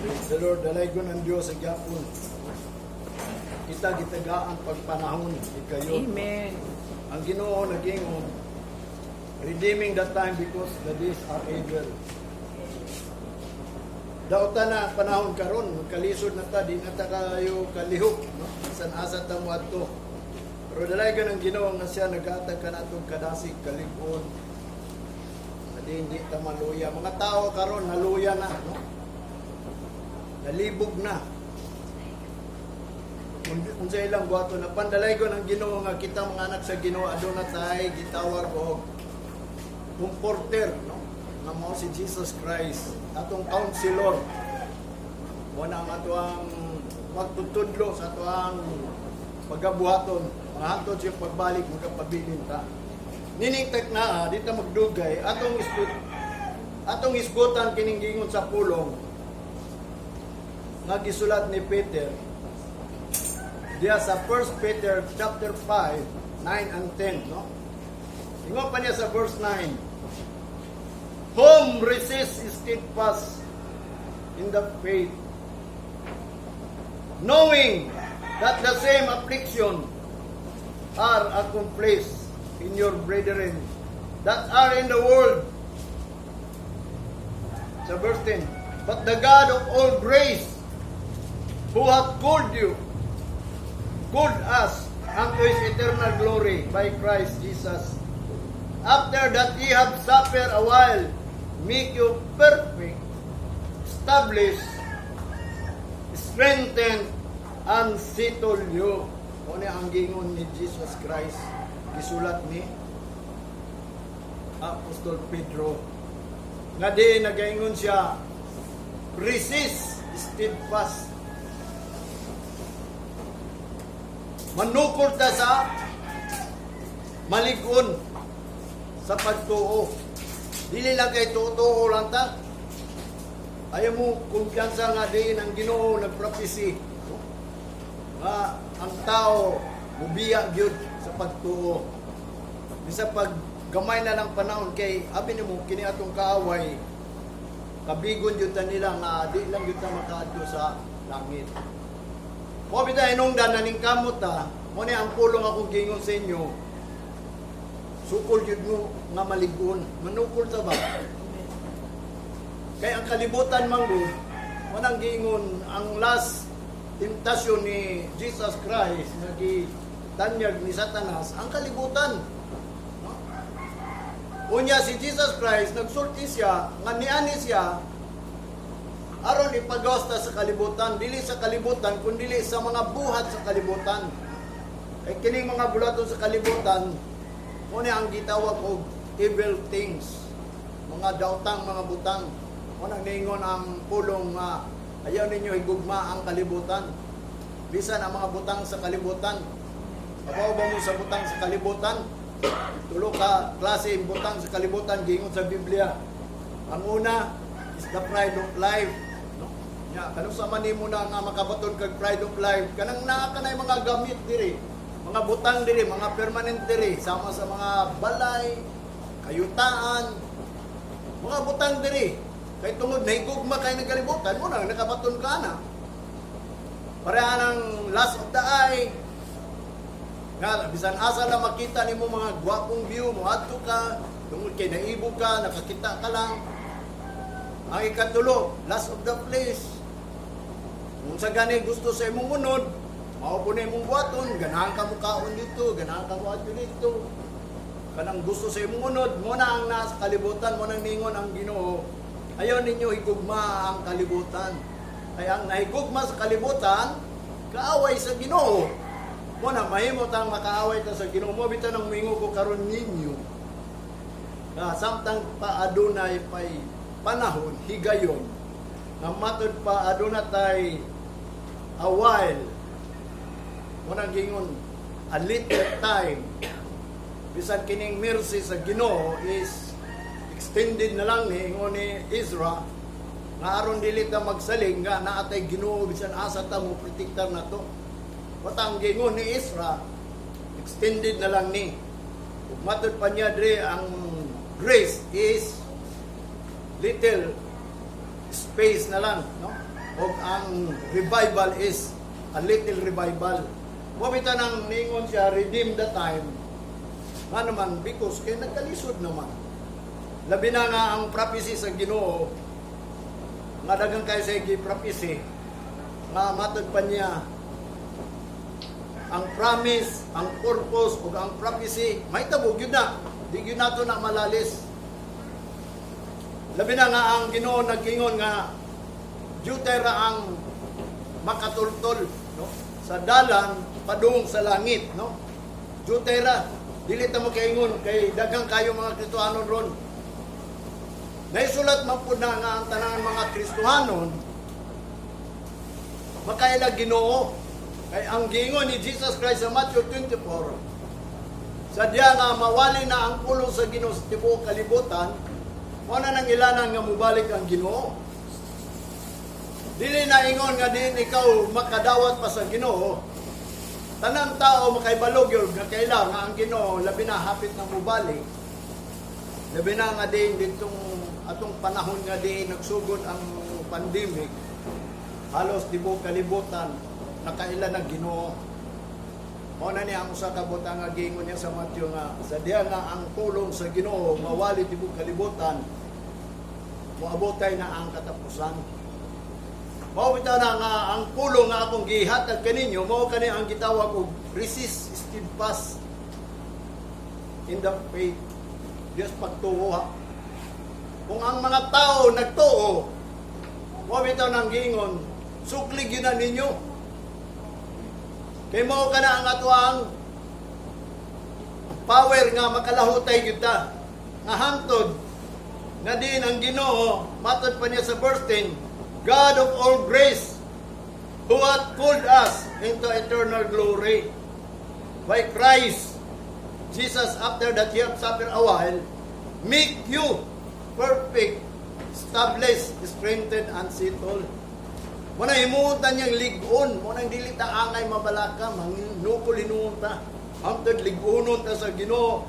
Praise the Lord, dalaygon ang Diyos sa gyapon. Kita gitagaan pagpanahon ikayo. Amen. Ang Ginoo naging redeeming that time because the days are evil. Dauta na panahon karon, kalisod na ta, di na ta kayo kalihok, no? San asa ta mo adto. Pero dalaygon ang Ginoo nga siya naghatag kanatong kadasig kalig-on. Hindi ta maluya. Mga tao karon naluya na, no? Nalibog na. Kung sa ilang buhato na pandalay ko ng Ginoo nga kita mga anak sa Ginoo aduna tay gitawag og comforter, no? Nga mao si Jesus Christ, atong counselor. Mo na ang atuang magtutudlo sa atuang pagabuhaton, mahantod siya pagbalik magapabilin ta. Nining tek na dito magdugay atong isgutan kining gingon sa pulong nga gisulat ni Peter diya sa 1 Peter chapter 5, 9 and 10, no? Ingon pa niya sa verse 9. Whom resist is steadfast in the faith, knowing that the same affliction are accomplished in your brethren that are in the world. Sa verse 10. But the God of all grace, who hath called us unto His eternal glory by Christ Jesus, after that ye have suffered a while, make you perfect, establish, strengthen, and settle you. O niya ang gingon ni Jesus Christ, gisulat ni Apostol Pedro. Nga di nagaingon siya, resist, steadfast. Manukol ta sa malig-on sa pagtuo. Dili lang kay tuo lang ta. Ayaw mo kumpiyansa nga din ang Ginoo nagprophecy. Nga ang tao mubiya gyud sa pagtuo. Bisa pag gamay na lang panahon kay abi nimo kini atong kaaway. Kabigon jud ta nila nga di lang jud ta makaadto sa langit. Mo bita hinungdan naning kamot ta, mo ni ang pulong akong gingon sa inyo. Sukol jud mo nga malig-on, manukol ta ba? Kay ang kalibutan manggod, mo nang gingon ang last temptasyon ni Jesus Christ nga gitanyag ni Satanas, ang kalibutan. No? Unya si Jesus Christ nagsulti siya nga niani siya aron ipagawas ta sa kalibutan, dili sa kalibutan kundi sa mga buhat sa kalibutan. Kay kining mga bulaton sa kalibutan mo ni ang gitawag og evil things, mga daotang mga butang. Mo nang ningon ang pulong nga ayaw ninyo higugma ang kalibutan. Bisan ang mga butang sa kalibutan. Abaw ba mo sa butang sa kalibutan? Tulo ka klase butang sa kalibutan gingon sa Biblia. Ang una is the pride of life. Ya, kanus sa man nimo na nga makabaton kag pride of life, kanang naa kanay mga gamit diri, mga butang diri, mga permanent diri, sama sa mga balay, kayutaan, mga butang diri. Kay tungod nahigugma kay nagkalibutan mo na nakabaton ka na. Pareha ng last of the eye. Nga bisan asa lang makita nimo mga gwapong view mo adto ka, tungod kay naibog ka, nakakita ka lang. Ang ikatulo, last of the flesh. Kung sa gani gusto sa imong unod, mao po na imong buhaton, ganahan ka mo kaon dito, ganahan ka mo adto dito. Kanang gusto sa imong unod, mo na ang nasa kalibutan, mo nang ningon ang Ginoo. Ayaw ninyo higugma ang kalibutan. Kaya ang nahigugma sa kalibutan, kaaway sa Ginoo. Mo na mahimo tang makaaway ta sa Ginoo. Mo bitan ang mingo ko karon ninyo. Samtang pa adunay pay panahon, higayon, nga matod pa aduna tay a while, munang gingon, a little time, bisan kining mercy sa Ginoo is extended na lang ni ingon ni Ezra, nga aron dili ta magsaling nga naatay Ginoo bisan asa ta mo protektar na to. Watang gingon ni Ezra, extended na lang ni. Ug matod pa niya dre ang grace is little space na lang, no? o ang revival is a little revival. Wabita nang ningon siya, redeem the time. Nga naman, because kaya nagkalisod naman. Labi na nga ang prophecy sa Ginoo, nga dagang kayo sa prophecy, nga matod pa niya, ang promise, ang purpose, o ang prophecy, may tabog yun na. Di yun na ito na malalis. Labi na nga ang Ginoo nagkingon nga, Jutera ang makatultol, no? Sa dalan, padung sa langit, no? Jutera, dili ta mo kaingon, kay dagang kayo mga Kristohanon ron. Naisulat man po na nga ang tanang mga Kristohanon, makailag Ginoo. Kay ang gingon ni Jesus Christ sa Matthew 24, sadya nga mawali na ang pulong sa Ginoo sa tibuok kalibutan, mo na nang ilanan nga mubalik ang Ginoo. Dili na ingon nga din ikaw makadawat pa sa Ginoo. Tanang tao makaibalog yun nga kailang nga ang Ginoo labi na hapit na mubalik. Labi na nga din ditong atong panahon nga din nagsugod ang pandemic. Halos tibuok kalibutan nakailan ang Ginoo. Mo na niya ang usa ka butang nga gingon niya sa Matthew nga sadya nga ang pulong sa Ginoo mawali tibuok kalibutan moabotay na ang katapusan. Mao bitaw na nga ang pulong nga akong gihatag kaninyo mao kani ang gitawag og resist steadfast in the faith. Diyos pagtuo ha. Kung ang mga tao nagtuo, mao bitaw nang gingon suklig yun na ninyo. Kay mao kana ang atuang power nga makalahutay kita nga hangtod nga din ang Ginoo matod pa niya sa verse 10, God of all grace who hath called us into eternal glory by Christ Jesus, after that He hath suffered a while, make you perfect, established, strengthened, and settled. Muna himutan niyang ligon, muna dili ta angay mabalaka, manginukol hinuunta. Hantod ligunon ta sa Ginoo,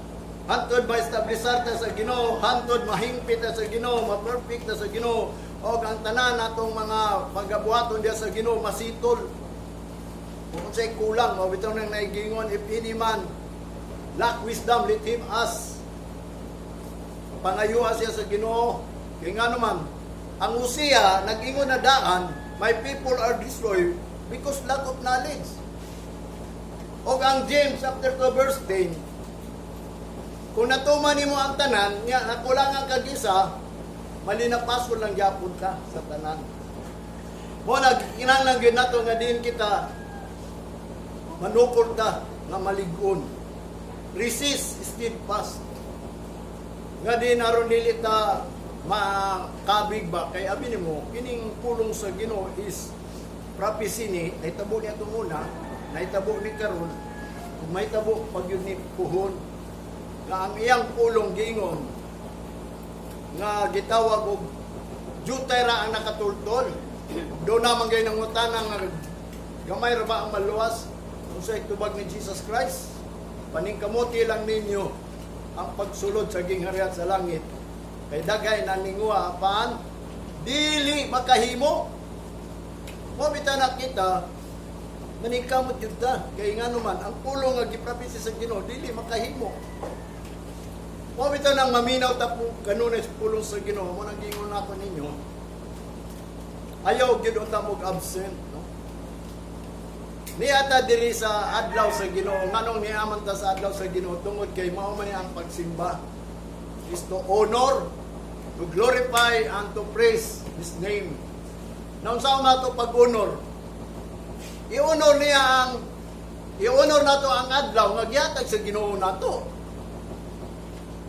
hantod ma-establishar ta sa Ginoo, hantod mahingpit ta sa Ginoo, ma-perfect ta sa Ginoo, o ang tanan natong mga pagabuhaton diya sa Ginoo masitol. Kung sa'y kulang, mabitaw nang naigingon, if any man lack wisdom, let him ask. Pangayuha siya sa Ginoo. Kaya nga naman, ang Usiya, nag-ingon na daan, my people are destroyed because lack of knowledge. O ang James chapter 2 verse 10, kung natuman mo ang tanan, nga nakulangan kag isa, malinapason lang gyapon ka sa tanan. Mo nagkinahanglan gyud nato nga din kita manupol ka nga maligon. Resist steadfast. Nga din aron dili ta makabig ba kay abi nimo kining pulong sa Ginoo is prophecy ni nahitabo niya ito muna, nahitabo ni karon, kung may tabo pag yun ni puhon nga ang iyang pulong gingon nga gitawag og jutera ang nakatultol. Do naman gay nang utana nga gamay ra ba ang maluwas usa tubag ni Jesus Christ. Paningkamuti lang ninyo ang pagsulod sa gingharian sa langit. Kay dagay na ningua paan dili makahimo. Mo bitaw na kita maningkamot jud ta kay nganuman ang pulong nga giprapisi sa Ginoo dili makahimo. Mo bitaw nang maminaw ta po kanunay sa pulong sa Ginoo mo nang gingon nako ninyo. Ayaw gyud unta mo absent, no? Niata diri sa adlaw sa Ginoo nganong niaman ta sa adlaw sa Ginoo tungod kay mao man ang pagsimba is to honor, to glorify, and to praise His name. Nang saan nato pag-honor? I-honor nato ang adlaw nga gihatag sa Ginoo nato.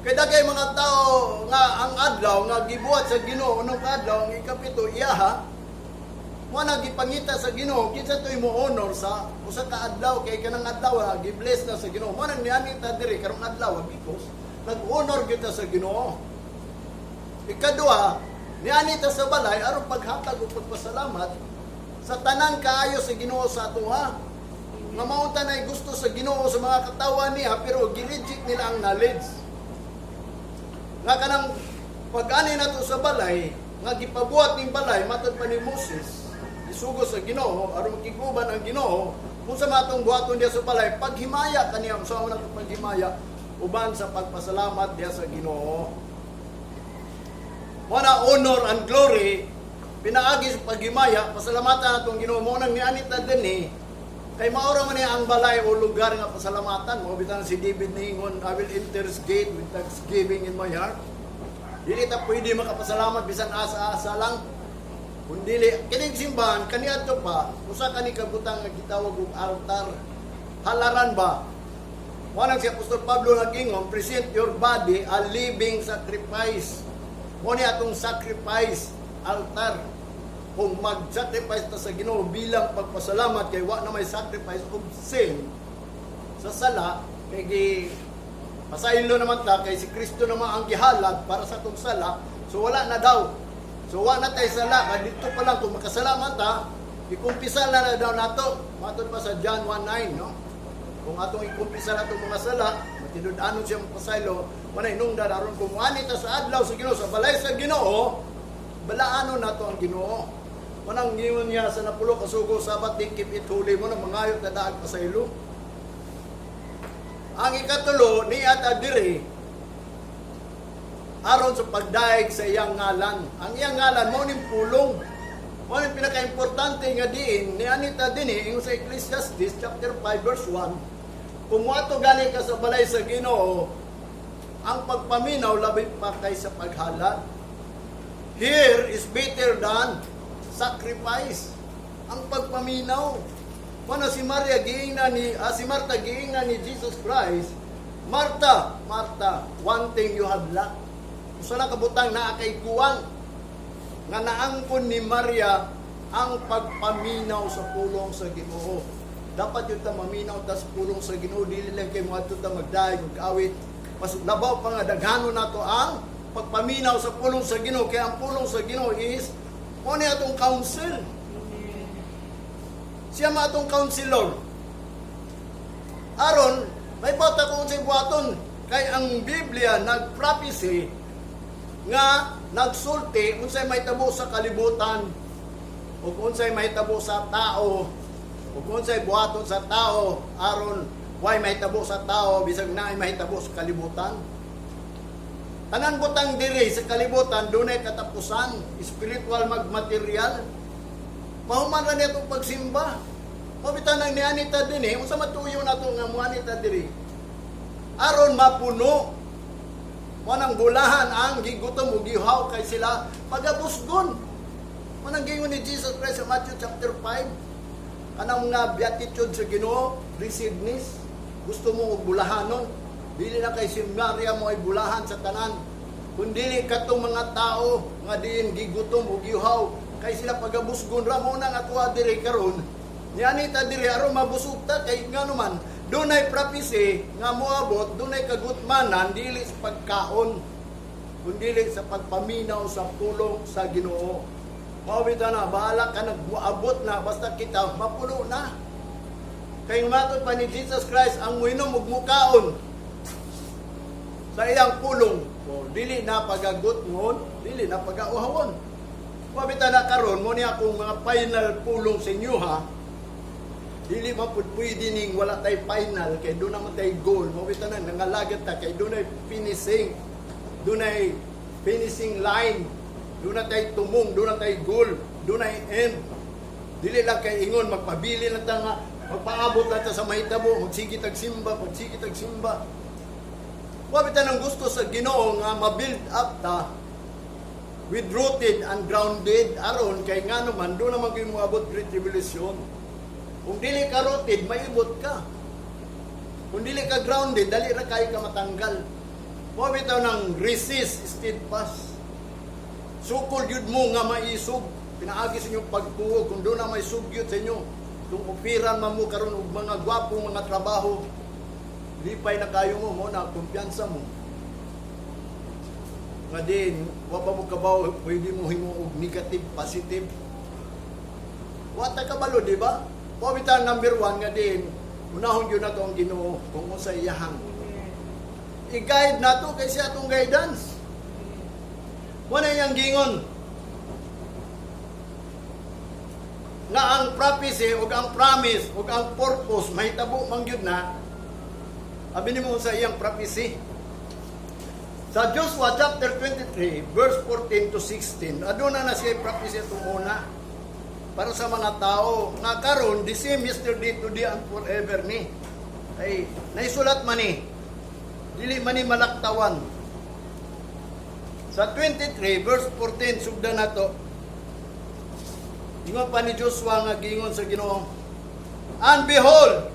Kay dagay mga tao nga ang adlaw nga gibuhat sa Ginoo unong adlaw ang ikapito iyaha mo na gipangita sa Ginoo kinsa toy mo honor sa usa ka adlaw kay kanang adlaw gi-bless na sa Ginoo. Mo nang niani ta diri karong adlaw because nag-honor kita sa Ginoo. Ikaduha, niani ta sa balay aron paghatag ug pagpasalamat sa tanan kaayo sa Ginoo sa atoha. Nga maunta na gusto sa Ginoo sa mga katawan niya pero gi-reject nila ang knowledge. Nga kanang pag-ani nato sa balay, nga gipabuhat ning balay matod pa ni Moses, isugos sa Ginoo aron makiguban ang Ginoo kung sa matong buhaton diya sa balay paghimaya kaniya sa unang paghimaya uban sa pagpasalamat diya sa Ginoo. Muna honor and glory pinaagi sa paghimaya pasalamatan atong Ginoo mo nang nianita dinhi kay maura man niya ang balay o lugar nga pasalamatan mo bitan si David ningon I will enter his gate with thanksgiving in my heart. Dili ta pwede makapasalamat bisan asa-asa lang. Kundi kining simbahan kaniadto pa usa kani kabutang nga gitawag og altar. Halaran ba? Wanang si Apostol Pablo nagingon, present your body a living sacrifice. Mo ni atong sacrifice altar. Kung mag-sacrifice ta sa Ginoo bilang pagpasalamat kay wa na may sacrifice of sin sa sala kay pasaylo naman ta kay si Kristo naman ang gihalad para sa atong sala. So wala na daw. So wala na tay sala dito pa lang kung makasalamat ta, ikumpisa na daw nato. Matod pa sa John 1:9, no? Kung atong ikumpisa nato mga sala, matinud-anon siya pasaylo, manay nungdan aron kung ani ta sa adlaw sa Ginoo sa balay sa Ginoo, balaanon nato ang Ginoo. Manang giyon niya sa napulo ka sugo sabat keep it holy mo na mangayo ta daag pasaylo. Ang ikatulo ni at diri aron sa pagdaig sa iyang ngalan. Ang iyang ngalan mo ning pulong. Mo ning pinaka-importante nga diin ni anita dinhi ingon sa Ecclesiastes chapter 5 verse 1. Kung moadto gani ka sa balay sa Ginoo, ang pagpaminaw labi pa kaysa paghalad. Here is better than sacrifice. Ang pagpaminaw. Mano si Maria giingna ni si Martha giingna ni Jesus Christ. Martha, Martha, one thing you have lacked. Usa na kabutang naa kay kuwang nga naangkon ni Maria ang pagpaminaw sa pulong sa Ginoo. Dapat yun ta maminaw ta sa pulong sa Ginoo dili lang kay moadto ta magdaig ug awit. Mas labaw pa nga daghano nato ang pagpaminaw sa pulong sa Ginoo kay ang pulong sa Ginoo is mo ni atong counsel. Siya matong counselor. Aron, may bata ko unsay buhaton kay ang Biblia nag-prophecy nga nagsulti unsay mahitabo sa kalibutan ug unsay mahitabo sa tao ug unsay buhaton sa tao aron way mahitabo sa tao bisag naay mahitabo sa kalibutan. Tanan butang diri sa kalibutan dunay katapusan, spiritual magmaterial. Mahuman ra niya itong pagsimba. Mabitan ang nianita din unsa matuyo na ito nga muanita diri. Aron mapuno. Manang bulahan ang gigutom o gihaw kay sila pagabusgon. Manang gingon ni Jesus Christ sa Matthew chapter 5. Kanang mga beatitude sa Ginoo, receivedness. Gusto mo og bulahanon. Dili na kay si Maria mo ay bulahan sa tanan. Kundi katong mga tao nga diin gigutom o gihaw kay sila pagabusgon ra mo nang ako diri karon nianita diri aron mabusog ta kay ngano man dunay prophecy nga moabot dunay kagutmanan dili sa pagkaon kundi sa pagpaminaw sa pulong sa Ginoo. Mao bitaw na bahala ka nagmoabot na basta kita mapuno na kay matod pa ni Jesus Christ ang muinom ug mukaon sa iyang pulong o dili na pagagutngon dili na pagauhawon. Mabita na karon mo niya akong mga final pulong sa inyo ha. Dili man pud pwede ning wala tay final kay do naman tay goal. Mabita na nangalagat ta kay dunay finishing. Dunay finishing line. Dunay tay tumong, dunay tay goal, dunay end. Dili lang kay ingon magpabili lang ta nga magpaabot lang ta sa mahitabo, magsige tag simba, magsige tag simba. Mabita nang gusto sa Ginoo nga ma-build up ta with rooted and grounded aron kay ngano man do naman gyud moabot great tribulation. Kung dili ka rooted maibot ka. Kung dili ka grounded dali ra kay ka matanggal. Mo bitaw nang resist steadfast. Sukol gyud mo nga maisog pinaagi sa inyong pagtuo kung do na may sugyot sa inyo. Kung opiran man mo karon og mga gwapong mga trabaho lipay na kayo mo na kumpiyansa mo. Nga din, wapa mo kabaw, pwede mo himo og negative, positive. Wata kabalo, di ba? Pabitan number 1 nga din, unahon yun na ito ang Ginoo kung sa iyahang. I-guide na ito kasi atong guidance. Wala yung gingon. nga ang prophecy ug ang promise ug ang purpose mahitabo man gyud na, abi nimo sa iyang prophecy. Sa Joshua chapter 23 verse 14 to 16, aduna na siya prophecy itong una para sa mga tao nga karon the same yesterday, today and forever ni. Ay naisulat man ni, dili man ni malaktawan. Sa 23 verse 14 sugdan nato, ingon pa ni Joshua nga giingon sa Ginoo, and behold,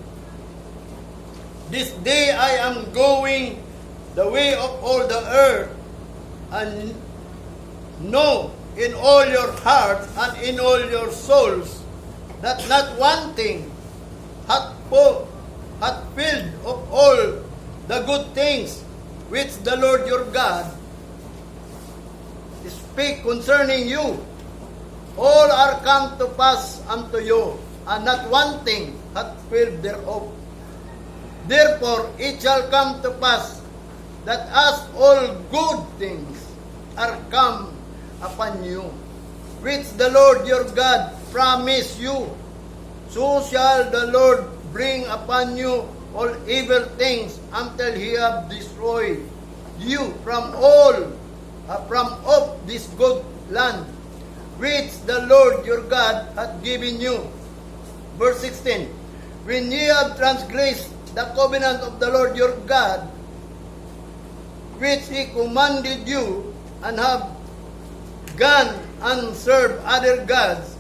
this day I am going the way of all the earth, and know in all your hearts and in all your souls that not one thing hath filled of all the good things which the Lord your God speak concerning you. All are come to pass unto you, and not one thing hath failed thereof. Therefore it shall come to pass that as all good things are come upon you, which the Lord your God promised you, so shall the Lord bring upon you all evil things until he have destroyed you from off this good land which the Lord your God hath given you. Verse 16, when ye have transgressed the covenant of the Lord your God, which he commanded you, and have gone and served other gods,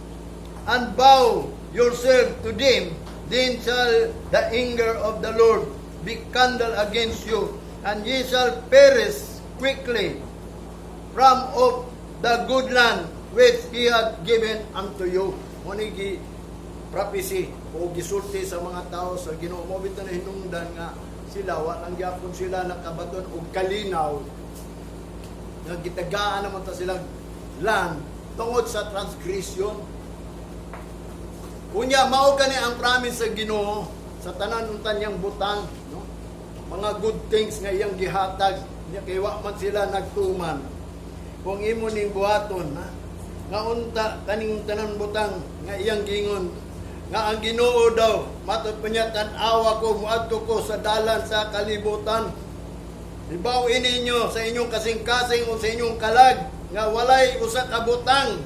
and bow yourself to them, then shall the anger of the Lord be kindled against you, and ye shall perish quickly from off the good land which he hath given unto you. Muna prophecy o gisulti sa mga tao sa Ginoo. Mo bitaw na hinungdan nga sila walang gyapon sila nakabaton og kalinaw nga gitagaan naman ta silang land tungod sa transgression. Unya mao kani ang promise sa Ginoo sa tanan ng tanyang butang, no? Mga good things nga iyang gihatag, nya kay wa man sila nagtuman. Kung imo ning buhaton, ha? Nga unta kaning tanan butang nga iyang gingon nga ang Ginoo daw matud pa niya tan-awa ko muadto ko sa dalan sa kalibutan. Ibawin ninyo sa inyong kasing-kasing o sa inyong kalag nga walay usa ka butang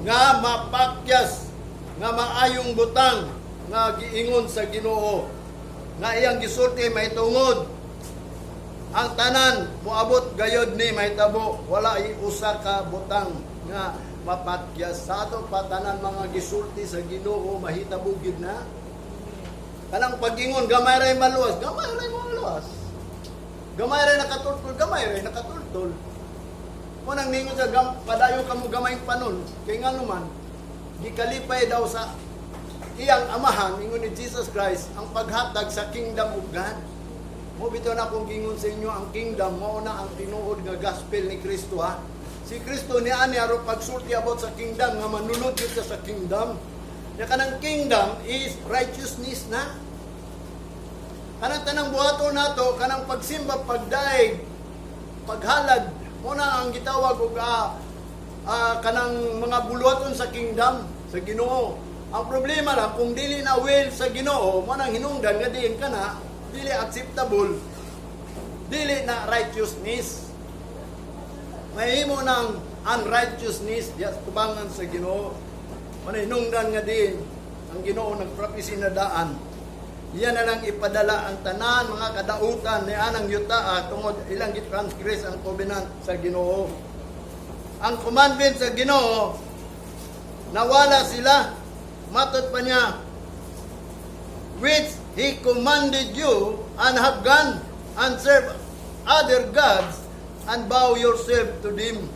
nga mapakyas nga maayong butang nga giingon sa Ginoo nga iyang gisulti mahitungod ang tanan moabot gayod ni mahitabo wala usa ka butang nga mapakyas sa ato patanan mga gisulti sa Ginoo mahitabo gid na kanang pagingon gamay ray maluwas gamay ray nakatultol mo nang ningon sa padayon kamo gamay panon kay ngano man gikalipay daw sa iyang amahan ingon ni Jesus Christ ang paghatag sa kingdom of God. Mo bitaw na akong gingon sa inyo ang kingdom mao na ang tinuod nga gospel ni Kristo ha. Si Kristo ni ani aron pagsulti about sa kingdom nga manunod gyud sa kingdom. Ya kanang kingdom is righteousness na. Kanang tanang buhaton nato kanang pagsimba, pagdaig, paghalad mo na ang gitawag og kanang mga buluhaton sa kingdom sa Ginoo. Ang problema lang kung dili na will sa Ginoo mo nang hinungdan nga diin kana dili acceptable, dili na righteousness. Mahimo ng unrighteousness diya tubangan sa Ginoo. Manay nungdan nga din ang Ginoo nagprophecy na daan. Iyan na lang ipadala ang tanan mga kadautan ni anang yuta tungod ilang gitransgress ang covenant sa Ginoo. Ang commandment sa Ginoo nawala sila. Matud pa niya, which he commanded you and have gone and serve other gods and bow yourself to them.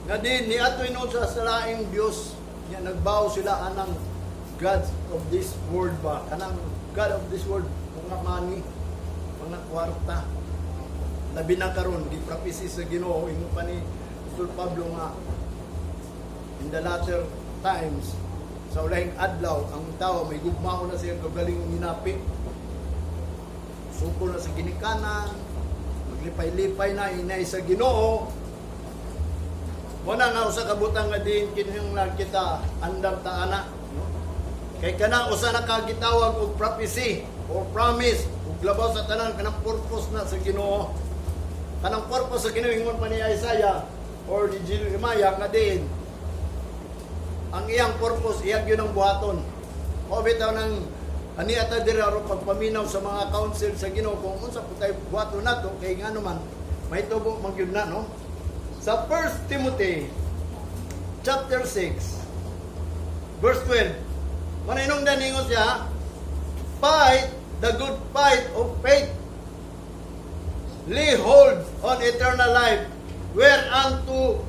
Nga din, ni ato inon sa salaing Diyos, niya nagbow sila anang gods of this world ba? Kanang God of this world, mga money, mga kwarta. Labi na karon di prophecy sa Ginoo, ingon pa ni Apostol Pablo nga, in the latter times, sa ulahing adlaw, ang tao may gugmao na siya kagaling minapi. Suko na sa ginikanan, maglipay-lipay na inay sa Ginoo. Muna nga usa ka butang nga din kining kita andam ta ana. Kay kana usa na ka gitawag og prophecy or promise ug labaw sa tanan kanang purpose na sa Ginoo. Kanang purpose sa Ginoo ingon pa ni Isaiah or ni Jeremiah nga din. Ang iyang purpose iyang yun ang buhaton. O bitaw nang ani ata dira ro pagpaminaw sa mga council sa Ginoo kung unsa putay buhaton nato kay ngano man may tubo magyud na no. Sa 1 Timothy chapter 6 verse 12 maninong daningon siya, fight the good fight of faith, lay hold on eternal life, whereunto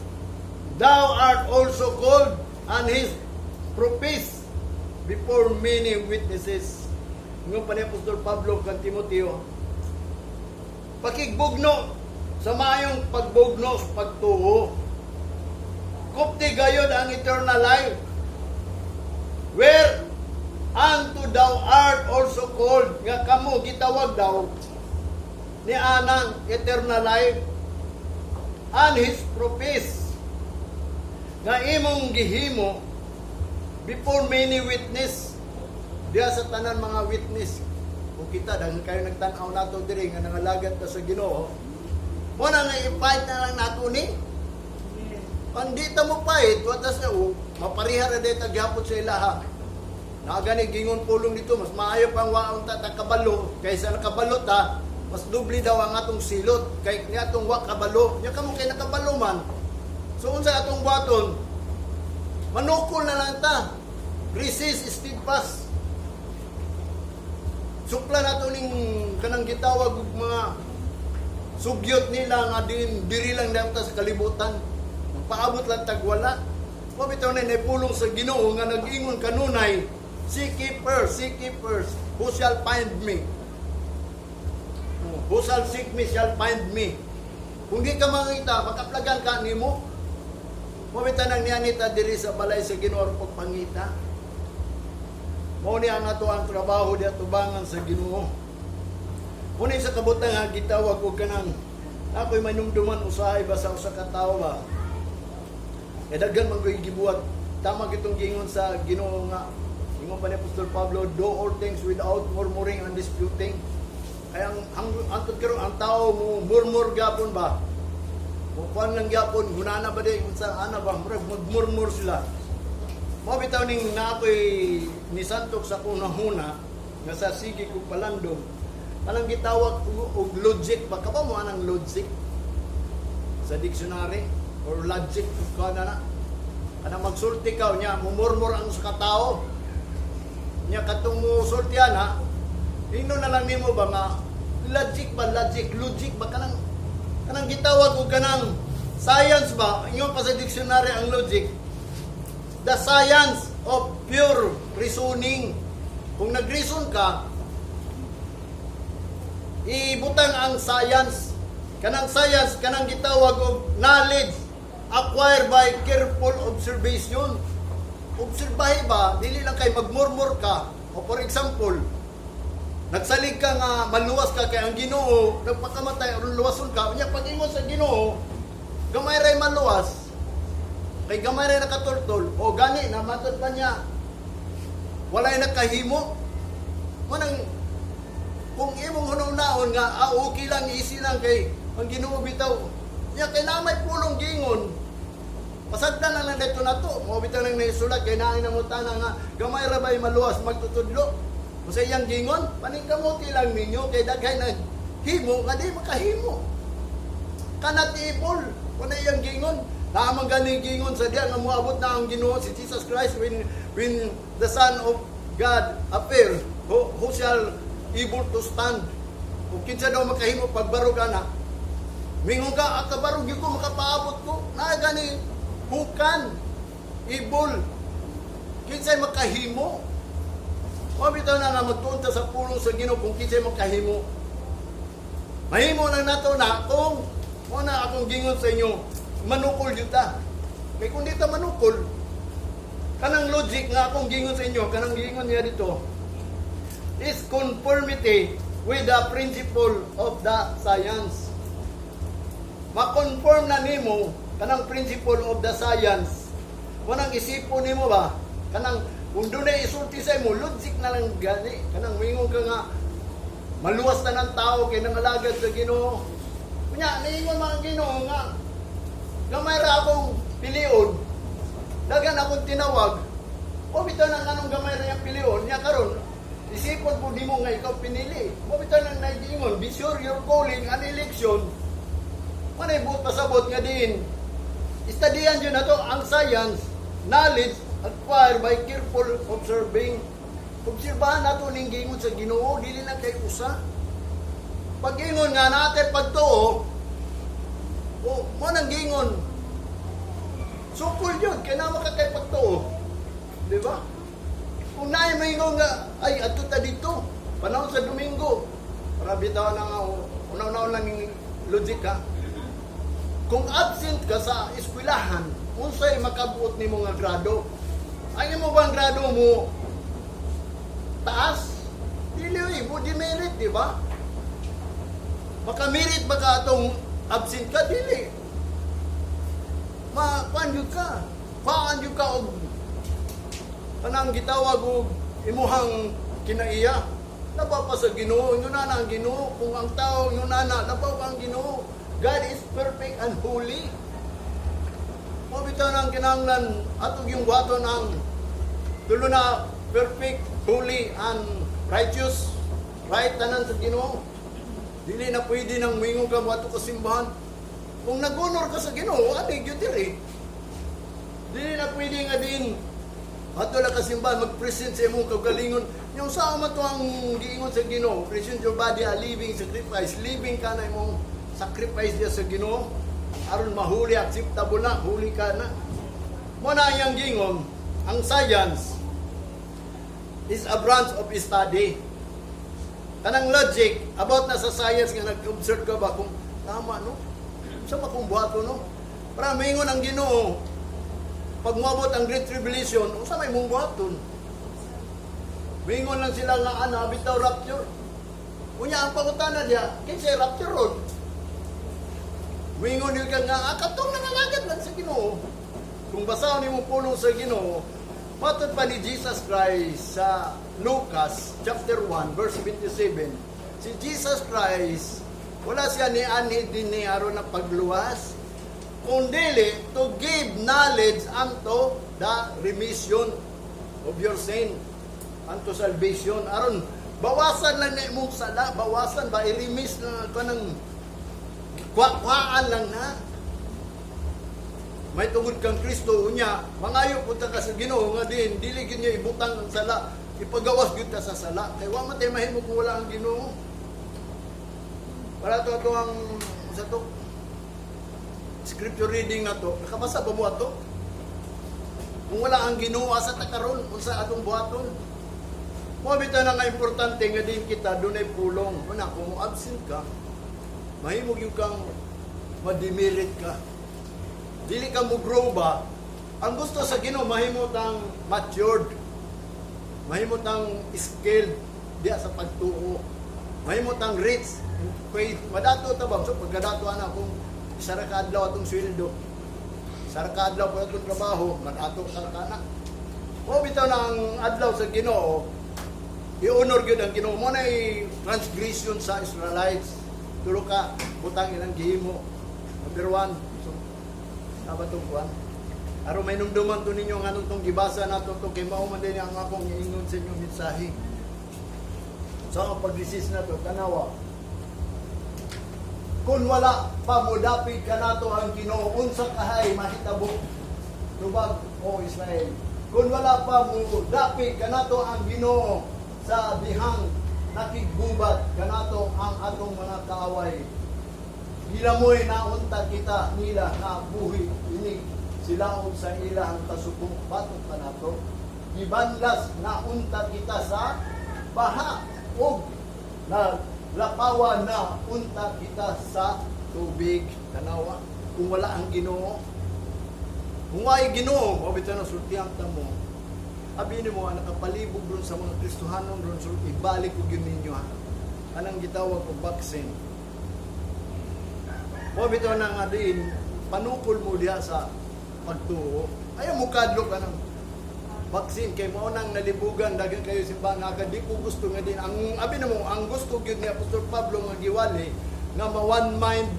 thou art also called, and his purpose before many witnesses. Ngayon pa ni Apostol Pablo kang Timoteo, pakigbugno sa maayong pagbugno sa pagtuo. Kupti gayod ang eternal life. Where unto thou art also called, nga kamo gitawag daw ni anang eternal life, and his purpose nga imong gihimo before many witness. Diya sa tanan mga witness. O kita dahil kayo nagtanaw nato diri nga nangalagat ta sa Ginoo. Muna nga i-fight na lang nato ni. Pandita mo fight, watas na mapariha na dito gyapon sa ilaha. Nakagani gingon pulong dito, mas maayo pang waang kabalo kaysa nakabalo ta, mas dubli daw ang atong silot kay ni atong wa kabalo. Nya kamo kay nakabalo man. So unsa atong buhaton? Manukol na lang ta. Resist, steadfast. Supla nato ning kanang gitawag og mga sugyot nila nga diri lang lang ta sa kalibutan. Paabot lang tagwala. Mo bitaw na pulong sa Ginoo nga nag-ingon kanunay, seek ye first, who shall find me? Who shall seek me shall find me. Kung di ka mangita, makaplagan ka nimo. Mo bitaw nang nianita diri sa balay sa Ginoo pagpangita. Mao ni ang ato ang trabaho di atubangan sa Ginoo. Muna sa kabutang nga gitawag og kanang ako'y manumduman usahay ba sa usa ka tawo ba? E daghan man ko'y gibuhat. Tama gitong gingon sa Ginoo nga ingon pa ni Apostol Pablo, do all things without murmuring and disputing. Kaya ang karon ang tao mo murmur gapon ba? O kuan lang gapon, gunana ba di unsa ana ba magmurmur sila. Mo bitaw ning nakoy ni santok sa kunahuna nga sa sige ko palandong. Kanang gitawag og logic ba ka ba mo anang logic sa dictionary or logic kana na. Kanang magsulti ka nya mumurmur ang sa katao. Nya katong mo sultihan ha. Ino na lang nimo ba nga logic ba kanang gitawag og kanang science ba? Ingon pa sa dictionary ang logic. The science of pure reasoning. Kung nag-reason ka, ibutang ang science. Kanang science, kanang gitawag og knowledge acquired by careful observation. Obserbahe ba, dili lang kay magmurmur ka. O for example, nagsalig ka nga maluwas ka kay ang Ginoo, nagpakamatay aron luwason ka. Unya pag-ingon sa Ginoo, gamay ray maluwas. Kay gamay ray nakaturtol o gani na matod pa niya. Walay nakahimo. Manang kung imong hunong-naon nga okay lang easy lang kay ang Ginoo bitaw. Nya kay na may pulong gingon. Pasagdan lang na dito na to. Mo bitaw nang naisulat kay naay namutana nga gamay ra bay maluwas magtutudlo. Usa iyang gingon, paningkamuti lang ninyo kay daghay na himo nga di makahimo. Kanatibol, kuna iyang gingon. Naamang ganing gingon sa diya nga moabot na ang Ginoo si Jesus Christ when the Son of God appear, who shall able to stand. Kung kinsa daw makahimo pagbarog ana. Mingon ka akabarog gyud ko makapaabot ko. Na gani hukan ibol. Kinsay makahimo? O bitaw na nga magtunta sa pulong sa Ginoo kung kinsay makahimo. Mahimo lang nato na kung muna akong gingon sa inyo, manukol yun ta. Kaya kung di ta manukol, kanang logic nga akong gingon sa inyo, kanang gingon niya dito, is conformity with the principle of the science. Ma-conform na nimo kanang principle of the science, wanang isipon nimo ba, kanang kung doon ay isulti sa imo, logic na lang gani, kanang mingon ka nga, maluwas na ng tao kay nangalagad sa Ginoo. Kunya, niingon mga Ginoo nga, gamay ra akong pilion, dagan akong tinawag, o bitaw na anong gamay ra yung pilion, niya karon isipon po di mo nga ikaw pinili. O bitaw na naiingon, be sure your calling an election, manay buot pasabot nga din. Istadihan dyan na to ang science, knowledge, acquired by careful observing. Obserbahan nato ning gingon sa Ginoo, dili na kay usa. Pag-ingon nga natin pagtuo, o mo nang gingon, sukol yun, kaya na makakay pagtuo. Di ba? Kung naay maingon nga, ay, ato ta dito, panahon sa Domingo, para bitaw na nga, unaw-unaw lang yung logic ha. Kung absent ka sa eskwelahan, unsay makabuot nimo nga grado? Ay mo bang grado mo taas? Dili mo demerit, di ba? Maka-merit ba ka atong absent ka? Dili. Paano ka? Paano ka og kanang gitawag og imuhang kinaiya? Napa pa sa Ginoo, yun na ang Ginoo. Kung ang tao yun na napa pa ang Ginoo. God is perfect and holy. Mabitaw na ang kinahanglan atong yung buhaton ang tulo na perfect, holy, and righteous. Right tanan sa Ginoo. Dili na pwede nang mingon ka buhato ka simbahan. Kung nag-honor ka sa Ginoo, anig yun diri. Dili na pwede nga din ato lang ka simbahan, mag-present sa imong kagalingon. Yung saan man to ang giingon sa Ginoo, present your body a living sacrifice. Living ka na imong sacrifice niya sa Ginoo. Aron mahuli, acceptable na, huli ka na. Muna yung gingon, ang science is a branch of study. Kanang logic, about na sa science nga nag-observe ka ba kung tama, no? Sa makong buhato, no? Para maingon ang Ginoo, pag moabot ang Great Tribulation, o sa may mong buhaton? Maingon lang sila nga, bitaw rapture. Kunya, ang pangutana niya, kinsay rapture ron? Maingon yun ka nga, katong nangalagad lang sa Ginoo. Kung basahan niyo mo pulong sa Ginoo, matod pa ni Jesus Christ sa Lucas chapter 1 verse 27. Si Jesus Christ, wala siya ni anhi din ni aron na pagluwas, kundi to give knowledge unto the remission of your sin, unto salvation. Aron bawasan lang na imong sala, bawasan ba i-remiss na kanang kwaan lang na. May tungod kang Kristo unya, mangayo punta ka sa Ginoo nga din, dili gyud niya ibutang ang sala, ipagawas gyud ta sa sala. Kay wa man tay mahimo kung wala ang Ginoo. Para to ang sa to scripture reading na to, nakabasa ba mo ato? Kung wala ang Ginoo asa ta karon unsa atong buhaton? Mo bitaw na nga importante nga din kita dunay pulong. Una kung absent ka, mahimo gyud kang ma-demerit ka. Dili ka mo grow ba? Ang gusto sa Ginoo mahimo tang matured. Mahimo tang skilled diya sa pagtuo. Mahimo tang rich in faith. Madato ta ba? So pagkadato ana kung isa ra ka adlaw atong sweldo. Isa ra ka adlaw pa atong trabaho, madato sa kana. O bitaw na ang adlaw sa Ginoo. I-honor gyud ang Ginoo mo na transgression sa Israelites. Tulo ka butang ilang gihimo. Number 1, dapat itong kuhan. Aron may numduman to ninyo nga nung gibasa nato to kay mao man din ang akong iingon sa inyong mensahe. So ang pag-resist na to, kanawa. Kung wala pa mo dapig ka nato ang Ginoo, unsa kahay mahitabo. Tubag o Israel. Kung wala pa mo dapig ka nato ang Ginoo sa dihang nakiggubat ka nato ang atong mga kaaway. Gilamoy na unta kita nila na buhi ini sila sa ila ang kasubong batok ka nato. Gibanlas na unta kita sa baha ug na lapawan na unta kita sa tubig. Tanawa kung wala ang Ginoo. Kung wala ang Ginoo, mabita na sultihan ta mo. Abi mo nakapalibog ron sa mga Kristohanon ron sulti balik ko gyud ninyo ha. Anang gitawag og vaccine. O bitaw na nga din, panukol mo diha sa pagtuo. Ayaw mo kadlo ka ng vaccine kay mo nang nalibugan dagan kayo simbahan nga di ko gusto nga din ang abi na mo ang gusto gyud ni Apostol Pablo nga giwali nga ma one mind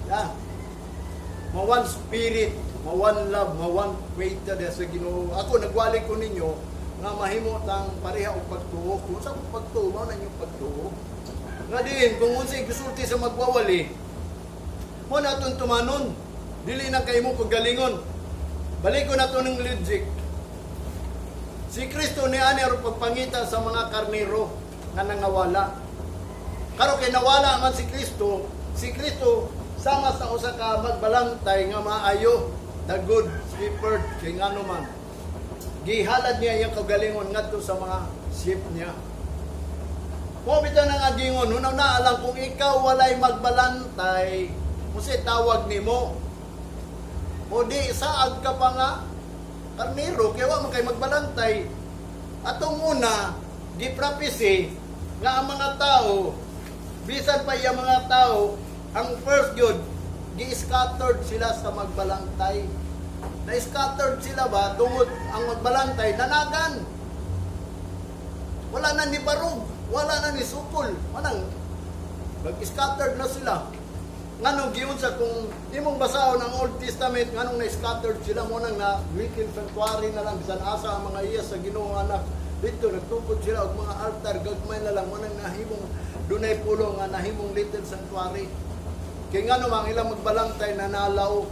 ma one spirit, ma one love, ma one faith diha sa Ginoo. Ako nagwali ko ninyo nga mahimo tang pareha og pagtuo. Kung sa pagtuo mao na inyong pagtuo. Nga din kung unsay gisulti sa magwawali mo na atong tumanon dili na kay mo pagalingon. Balik ko na to ng logic. Si Kristo ni ani aron pagpangita sa mga karnero nga nangawala. Karo kay nawala man si Kristo sama sa usa ka magbalantay nga maayo, the good shepherd kay ngano man. Gihalad niya yung kagalingon ngadto sa mga sheep niya. Mo bitaw nang agingon, hunaw na alam kung ikaw walay magbalantay, musi tawag nimo. O di saag ka pa nga karnero, kaya wa man kay magbalantay. Atong una, giprapisi nga ang mga tao, bisan pa yung mga tao, ang first good, gi-scattered sila sa magbalantay. Na-scattered sila ba, tungod ang magbalantay, nanagan. Wala na ni barog, wala na ni sukol. Manang, nag-scattered na sila. Nganong giunsa kung imong basahon ang Old Testament nganong na-scattered sila mo nang na weekend sanctuary na lang bisan asa ang mga iya sa Ginoo anak dito nagtukod sila og mga altar gagmay na lang mo nang nahimong dunay pulo nga nahimong little sanctuary kay ngano ang ilang magbalangtay nanalaw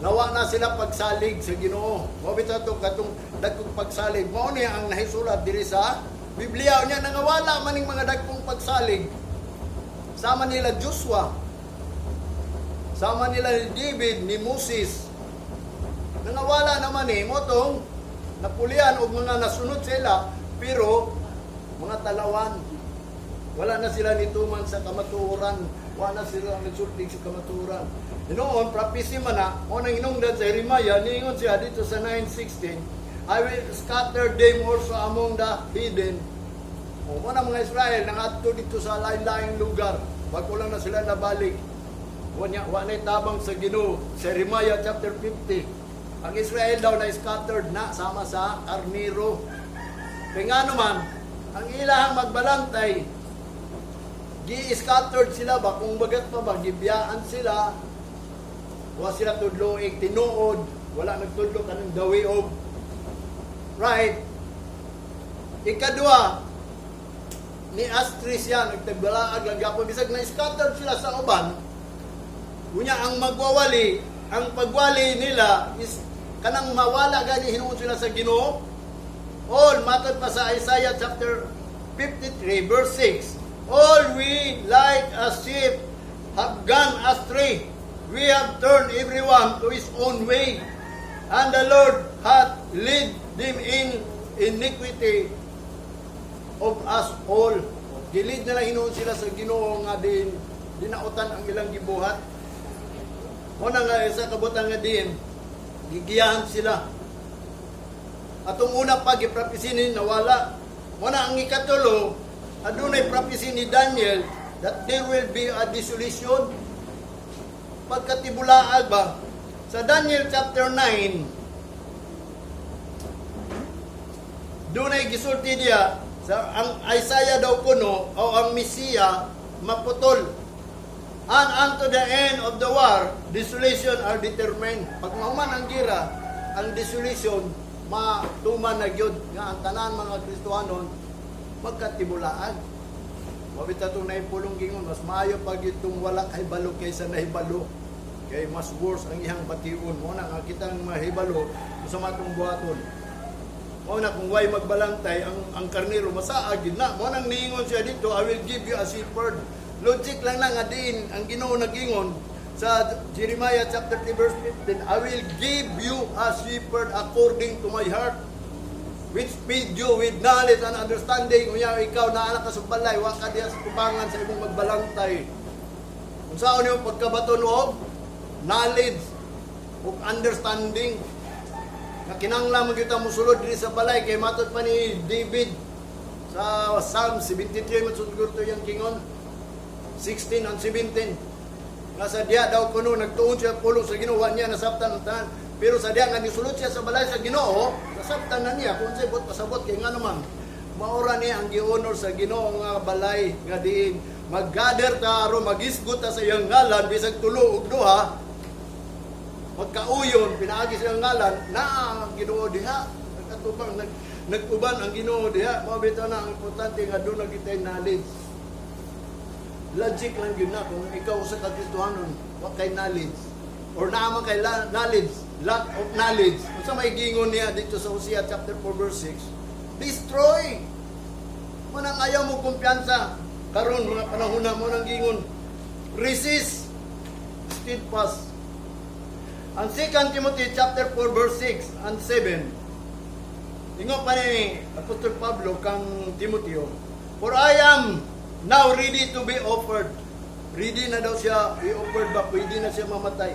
nawa na sila pagsalig sa Ginoo mo bitaw to katong dagkong pagsalig mao ni ang nahisulat diri sa Biblia unya nangawala maning mga dagkong pagsalig sama nila Joshua. Sama nila ni David, ni Moses. Nangawala naman motong napulian o mga nasunod sila, pero mga talawan. Wala na sila nituman sa kamatuoran. Wala na sila nagsultig sa kamatuoran. Noon, prophecy man na, o nang inungdan sa Jeremiah, niingon siya dito sa 9:16, I will scatter them also among the heathen. O mga Israel, nangadto dito sa lain-laing lugar. Bago lang na sila nabalik. Wanay tabang sa Ginoo sa Jeremiah chapter 50. Ang Israel daw na scattered na sama sa karnero. Kaya nga naman, ang ilahang magbalantay, gi-scattered sila ba, kung bagat pa ba, gibiyaan sila, wala sila tudloig, tinuod, wala nagtudlo ka ng dawiog. Right? Ikadua, ni Astris yan, nagtagbalaag, lagapon, bisag na-scattered sila sa uban, kunya ang magwawali, ang pagwali nila is kanang mawala gani hinuon sila sa Ginoo. All matod pa sa Isaiah chapter 53 verse 6. All we like a sheep have gone astray. We have turned everyone to his own way. And the Lord hath led them in iniquity of us all. Gilid nila hinuon sila sa Ginoo nga din dinautan ang ilang gibuhat. Muna nga sa kabutan nga din, gigiyahan sila. Atong una pa, giprapisinin, nawala. Muna ang ikatulo, adunay prapisin ni Daniel that there will be a dissolution. Pagkatibulaag ba? Sa Daniel chapter 9, dunay gisulti diya, sa ang Isaiah daw kuno, o ang Mesiya, maputol. And unto the end of the war, desolation are determined. Pag mahuman ang gira, ang desolation, matuman na gyud nga ang tanan mga Kristohanon magkatibulaan. Mabita itong naipulong gingon, mas maayo pag itong wala kay balo kaysa nahibalo. Kay mas worse ang ihang batiun. Muna nga kitang mahibalo sa matong buhaton. Muna kung way magbalantay, ang karnero masaag na. Muna nang niingon siya dito, I will give you a shepherd. Logic lang na nga din ang Ginoo nagingon sa Jeremiah chapter 3 verse 15, I will give you a shepherd according to my heart, which feed you with knowledge and understanding. Unya ikaw na anak ka sa balay, wa ka diha sa tubangan sa imong magbalantay. Kung saan yung pagkabaton og knowledge ug understanding. Na kinahanglan magyud ta mosulod diri sa balay kay matud pa ni David sa Psalm 73 matud to yang kingon 16 and 17. nga sa diya daw kuno nagtuon siya pulo sa Ginoo wa niya nasabtan ang tanan. Pero sa diya nga nisulod siya sa balay sa Ginoo, nasabtan na niya kung sa pasabot kay nga naman. Maura ni ang gi-honor sa Ginoo nga balay nga diin mag-gather ta aron magisgot ta sa iyang ngalan bisag tulo ug duha magkauyon pinaagi sa iyang ngalan na ang Ginoo diha nagkatubang nag-uban ang Ginoo diha mao bitaw na ang importante nga doon nagitay knowledge. Logic lang yun na kung ikaw sa Kristohanon wa kay knowledge or naman kay knowledge, lack of knowledge. Unsa may gingon niya dito sa Hosea chapter 4 verse 6? Destroy. Manang ayaw mo kumpiyansa. Karon mga panahon na mo nang gingon. Resist. Steadfast. Ang 2 Timothy chapter 4 verse 6 and 7. Ingon pa ni Apostol Pablo kang Timoteo. For I am now ready to be offered. Ready na daw siya i-offered ba? Pwede na siya mamatay.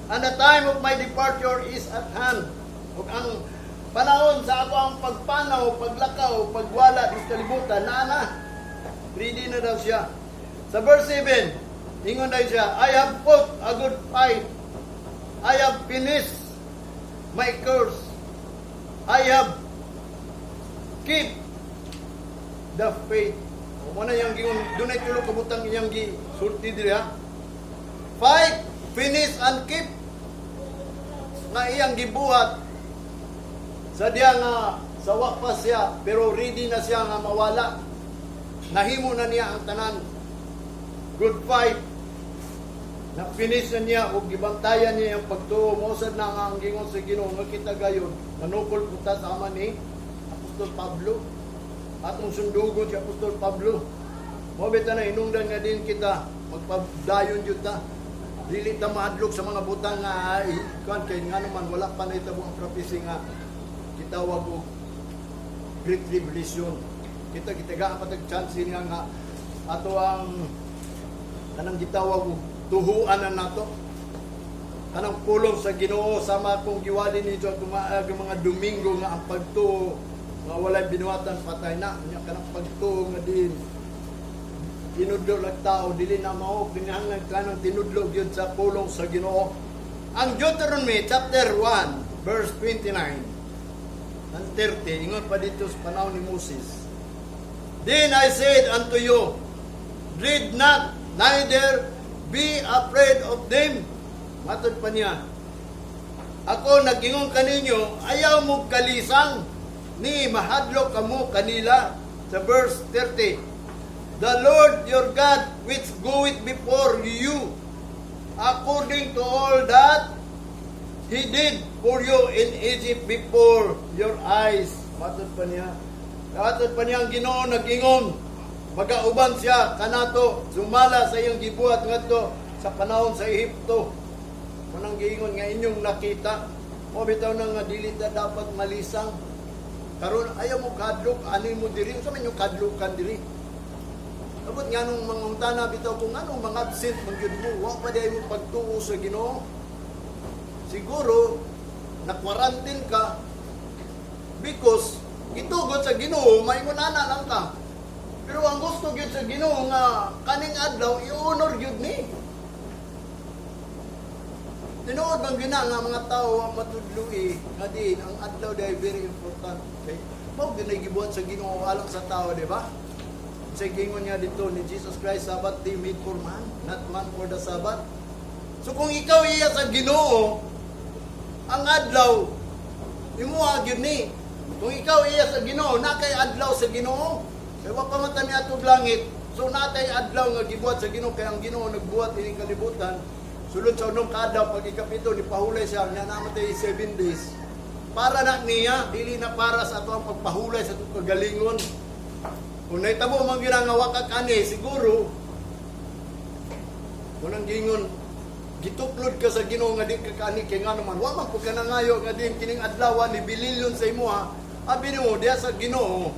And the time of my departure is at hand. Ug ang panahon sa ako ang pagpanaw, paglakaw, pagwala sa kalibutan, na. Ready na daw siya. Sa verse 7, ingon daw siya, I have fought a good fight. I have finished my course. I have keep the faith. O mo na yung gingon, doon ay tulog kabutang iyang gisulti diri ha. Fight, finish, and keep. Nga iyang gibuhat. Sa diya nga, sawa pa siya, pero ready na siya nga mawala. Nahimo na niya ang tanan. Good fight. Na-finish na niya, o gibantayan niya yung pagtuo. Mausad na nga ang gingon sa Ginoo nga kita gayon. Manukol punta sa ama ni Apostol Pablo. Atong sundugon si Apostol Pablo. Mabita na, inungdan nga din kita. Magpadayon yun ta. Dili ta mahadlok sa mga butang nga ay, kaya nga naman, wala pa na itabo ang prophecy nga kitawag og Great Revelation. Kita gaan patag chance niya nga ato ang kanang gitawag og tuhuan na nato. Kanang pulong sa Ginoo sama kung giwali nito ang mga Domingo nga ang pagtuo nga walay binuhatan patay na nya kanang pagtuo nga din tinudlo lang tao dili na mao kinahanglan kanang tinudlo gyud sa pulong sa Ginoo. Ang Deuteronomy chapter 1 verse 29 and 30, ingon pa dito sa panahon ni Moses. Then I said unto you, dread not, neither be afraid of them. Matod pa niya, ako nagingon kaninyo, ayaw mo kalisang, ni mahadlok kamo kanila. Sa verse 30, the Lord your God which goeth before you, according to all that He did for you in Egypt before your eyes. Matod pa niya. Matod pa niya ang Ginoo nagingon. Magauban siya kanato. Sumala sa iyong gibuhat ngadto sa panahon sa Ehipto. Manang giingon nga inyong nakita. O bitaw na nga dili ta dapat malisang. Karon ayaw mo kadlok ani mo diri. Sa man yung kadlokan diri. Abot nga nung mga untana bitaw kung anong mga absent man gyud mo. Wa pa di mo pagtuo sa Ginoo. Siguro, na-quarantine ka because gitugot sa Ginoo, maingunana lang ka. Pero ang gusto gyud sa Ginoo nga kaning adlaw i-honor gyud ni. Tinuod bang gina nga mga tao ang matudloi nga din ang adlaw day very important. Okay? Mao gyud gibuhat sa Ginoo alang sa tao, di ba? Sa gingon niya dito ni Jesus Christ, Sabbath day made for man, not man for the Sabbath. So kung ikaw iya sa Ginoo, ang adlaw imuha gyud ni. Kung ikaw iya sa Ginoo, na kay adlaw sa Ginoo. Kay wa pa man ta niadtong langit. So natay adlaw nga gibuhat sa Ginoo kay ang Ginoo nagbuhat ining kalibutan. Sulod sa unong kadlaw pag ikapito ni pahulay siya nga namatay 7 days. Para na niya, dili na para sa ato ang pagpahulay sa atong kagalingon. Kung naitabo man gyud nga wa ka kani, siguro unang gingon gituklod ka sa Ginoo nga di ka kani kay nga naman wa man ko kanangayo nga din kining adlaw ni bililyon sa imo ha. Abi nimo diha sa Ginoo.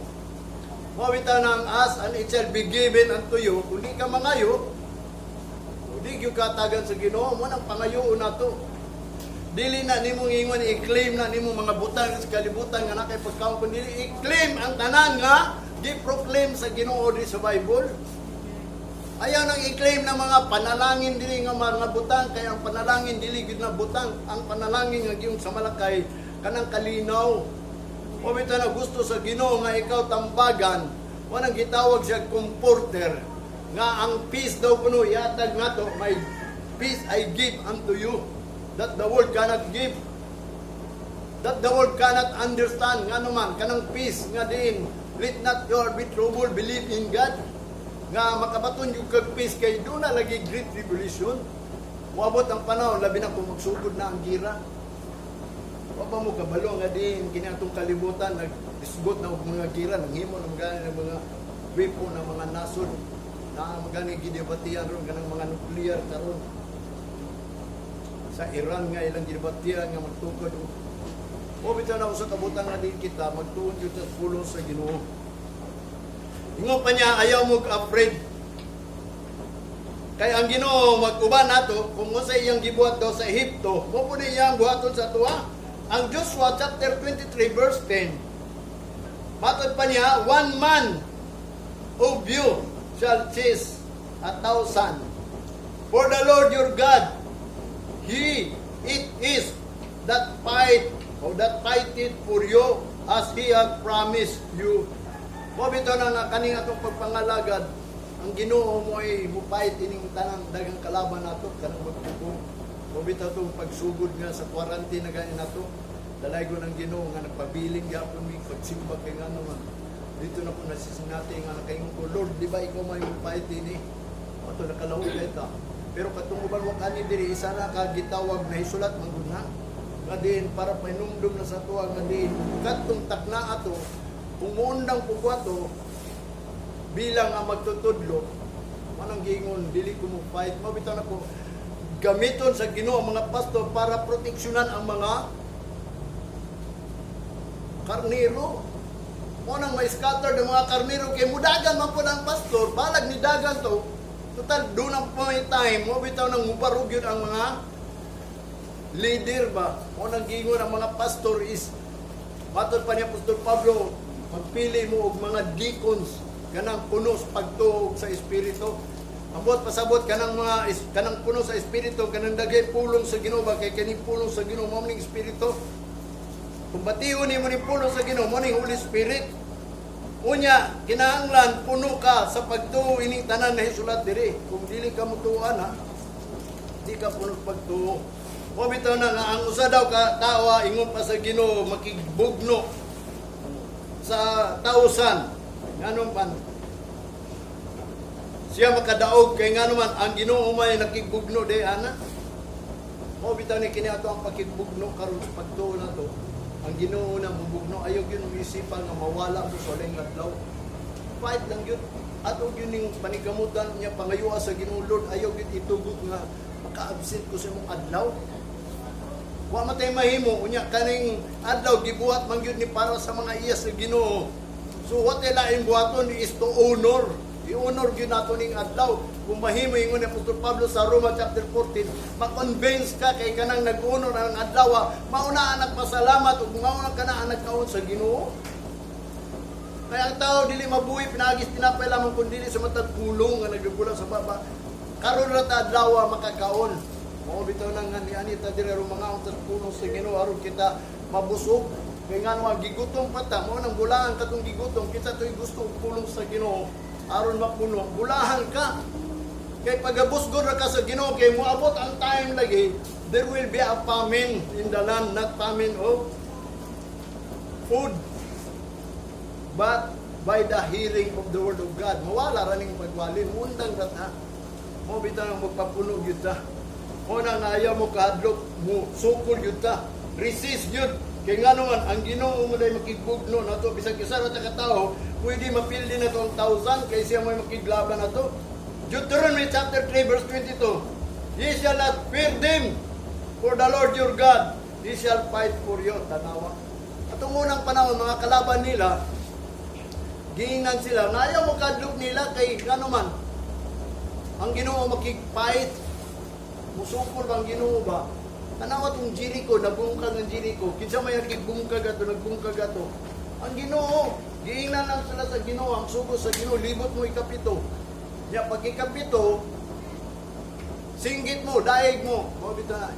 Mawita nang as and it shall be given unto you. Kung di ka mangayo, di gyud katagan sa Ginoo mo nang pangayoon nato. Dili na nimo ingon i-claim na nimo mga butang sa kalibutan nga nakay pagkaon kundi i-claim ang tanan nga gi-proclaim sa Ginoo di sa Bible. Ayaw nang i-claim ng mga panalangin dili nga mga butang, kaya ang panalangin dili gid na butang, ang panalangin nga giyong sa malakay kanang kalinaw. O bitaw na gusto sa Ginoo nga ikaw tambagan, wanang gitawag siya comforter, nga ang peace daw kuno iatag nato, my peace I give unto you, that the world cannot give, that the world cannot understand. Nga naman kanang peace nga din, let not your be troubled, believe in God, nga makabaton yung kag peace kay doon na lagi great tribulation. Wabot ang panahon, labi na kung magsugod na ang gira. Wapa mo kabalo nga din, kinatong kalibutan, nag-isgot na mga gira, nanghimo ng gani ng mga weapon ng mga nasod, na magani gidebatian ron, ganang mga nuclear karon. Sa Iran nga ilang gidebatian nga magtukod. O bitaw na sa kabutan nga din kita, magtuon yun sa pulo sa Ginoo. Ingon pa niya, ayaw mo afraid. Kaya ang Ginoo mag-uban nato, kung sa iyang gibuhat daw sa Ehipto, mo po iyang buhaton sa tuwa. Ang Joshua chapter 23 verse 10, matod pa niya, one man of you shall chase 1,000. For the Lord your God, He it is that fight, or that fighteth for you, as He hath promised you. Mo bitaw na kaning atong pagpangalagad, ang Ginoo mo ay mupait ining tanang dagang kalaban nato kanang magpugong. Mo bitaw tong pagsugod nga sa quarantine na ganin nato, dalaygo ng Ginoo nga nagpabiling gyapon mi pagsimba kay ngano man. Dito na po nasisinati nga nakayong ko, Lord, di ba ikaw may mupait ini? Ato nakalawog kita. Pero katunguban wa kani diri isa na ka gitawag na isulat mangguna. Nga din para painumdum na sa tuwa nga din katong takna ato kung muundang pugwato bilang ang magtutudlo, manang gingon, dili ko mo fight. Mabitaw na ko, gamiton sa Ginoo ang mga pastor para proteksyonan ang mga karnero. Munang may scatter ng mga karnero, kay mudagan man po ng pastor, balag ni dagan to, total, doon ang may time, mabitaw nang mubarog yun ang mga leader ba. Munang gingon ang mga pastor is, matod pa niya Apostol Pablo, magpili mo og mga deacons kanang puno sa pagtuog sa espiritu. Ambot pasabot kanang mga kanang puno sa espiritu, kanang dagay pulong sa Ginoo ba kay kani pulong sa Ginoo mo ning espiritu. Kung batiyon nimo ni pulong sa Ginoo mo ning Holy Spirit. Unya kinahanglan puno ka sa pagtuo ining tanan na hisulat diri. Kung dili ka mutuan ha, di ka puno sa pagtuo. O bitaw na nga ang usa daw ka tawa ingon pa sa Ginoo makigbugno sa tausan, nganon man siya makadaog kay nganon ang Ginoo may nakigbugno de ana. Mo bitaw ni kini ato ang pakigbugno karon sa pagtuo nato. Ang Ginoo na mubugno ayo gyud isipan nga mawala mo sa laing adlaw. Fight lang gyud ato gyud ning panigamutan niya pangayoa sa Ginoo. Lord, ayo gyud itugot nga maka-absent ko sa imong adlaw. Wa matay mahimo unya kaning adlaw gibuhat man gyud ni para sa mga iya sa Ginoo. So what lain buhaton is to honor. I-honor gyud nato ning adlaw. Kung mahimo ingon ni Apostol Pablo sa Roma chapter 14, ma-convince ka kay kanang nag-honor ang adlaw, mauna anak pasalamat ug mauna kana anak kaon sa Ginoo. Kaya ang tao dili mabuhi pinagis tinapay lamang kun dili sa matag pulong nga nagbulang sa baba. Karon ra ta adlaw makakaon. Mao bitaw nang ani ta diri ro mga untas puno sa Ginoo aron kita mabusog. Kay ngano ang gigutom pa ta mo nang bulahan katong gigutom kita toy gusto og pulong sa Ginoo aron mapuno. Bulahan ka. Kay pagabusgod ra ka sa Ginoo kay moabot ang time lagi there will be a famine in the land, not famine of food, but by the hearing of the word of God. Mawala ra ning pagwali undang ra ta. Mo bitaw nang magpapuno gyud ta. Una na ayaw mo kahadlok mo sukol yun ta. Resist yun. Kaya nga naman, ang Ginoo mo dahil makigbugno na ito. Bisag isa na katao, pwede mapildi na ito ang 1,000 kaya siya may makiglaban na ito. Deuteronomy chapter 3 verse 22. Ye shall not fear them, for the Lord your God, He shall fight for you. Tanawa. At ang unang panahon, mga kalaban nila, giingnan sila, na ayaw mo kahadlok nila kay nga naman, ang Ginoo makig-fight. Musukol bang Ginoo ba? Tanawa tong Jericho, nabungkag ang Jericho. Kinsa may nagbungkag ato, nagbungkag ato. Ang Ginoo, giingnan lang sila sa Ginoo, ang sugo sa Ginoo, libot mo ikapito. Ya pag ikapito, singgit mo, daig mo. Mo bitaw na.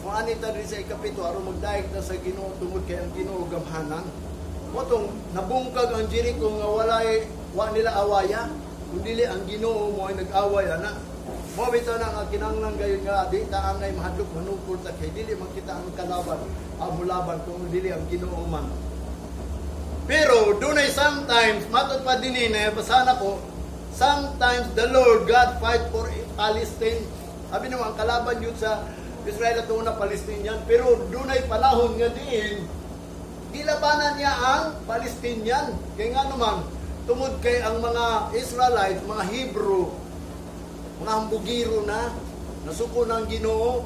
Kung anita rin sa ikapito, aron magdaig na sa Ginoo tungod kay ang Ginoo gamhanan. Motong nabungkag ang Jericho nga walay wa nila awaya. Kung dili ang Ginoo mo ay nag-away ana. Mo bitaw na nga kinahanglan gayon nga di ta angay mahadlok manungkol ta kay dili man kita ang kalaban, amulaban kung dili ang Ginoo man. Pero dunay sometimes matud pa dinhi na basana ko, sometimes the Lord God fight for Palestine. Sabi naman ang kalaban yun sa Israel at una Palestinian, pero dunay panahon nga diin gilabanan niya ang Palestinian. Kaya nga naman, tungod kay ang mga Israelites, mga Hebrew, mga hambugiro na, nasuko ng Ginoo.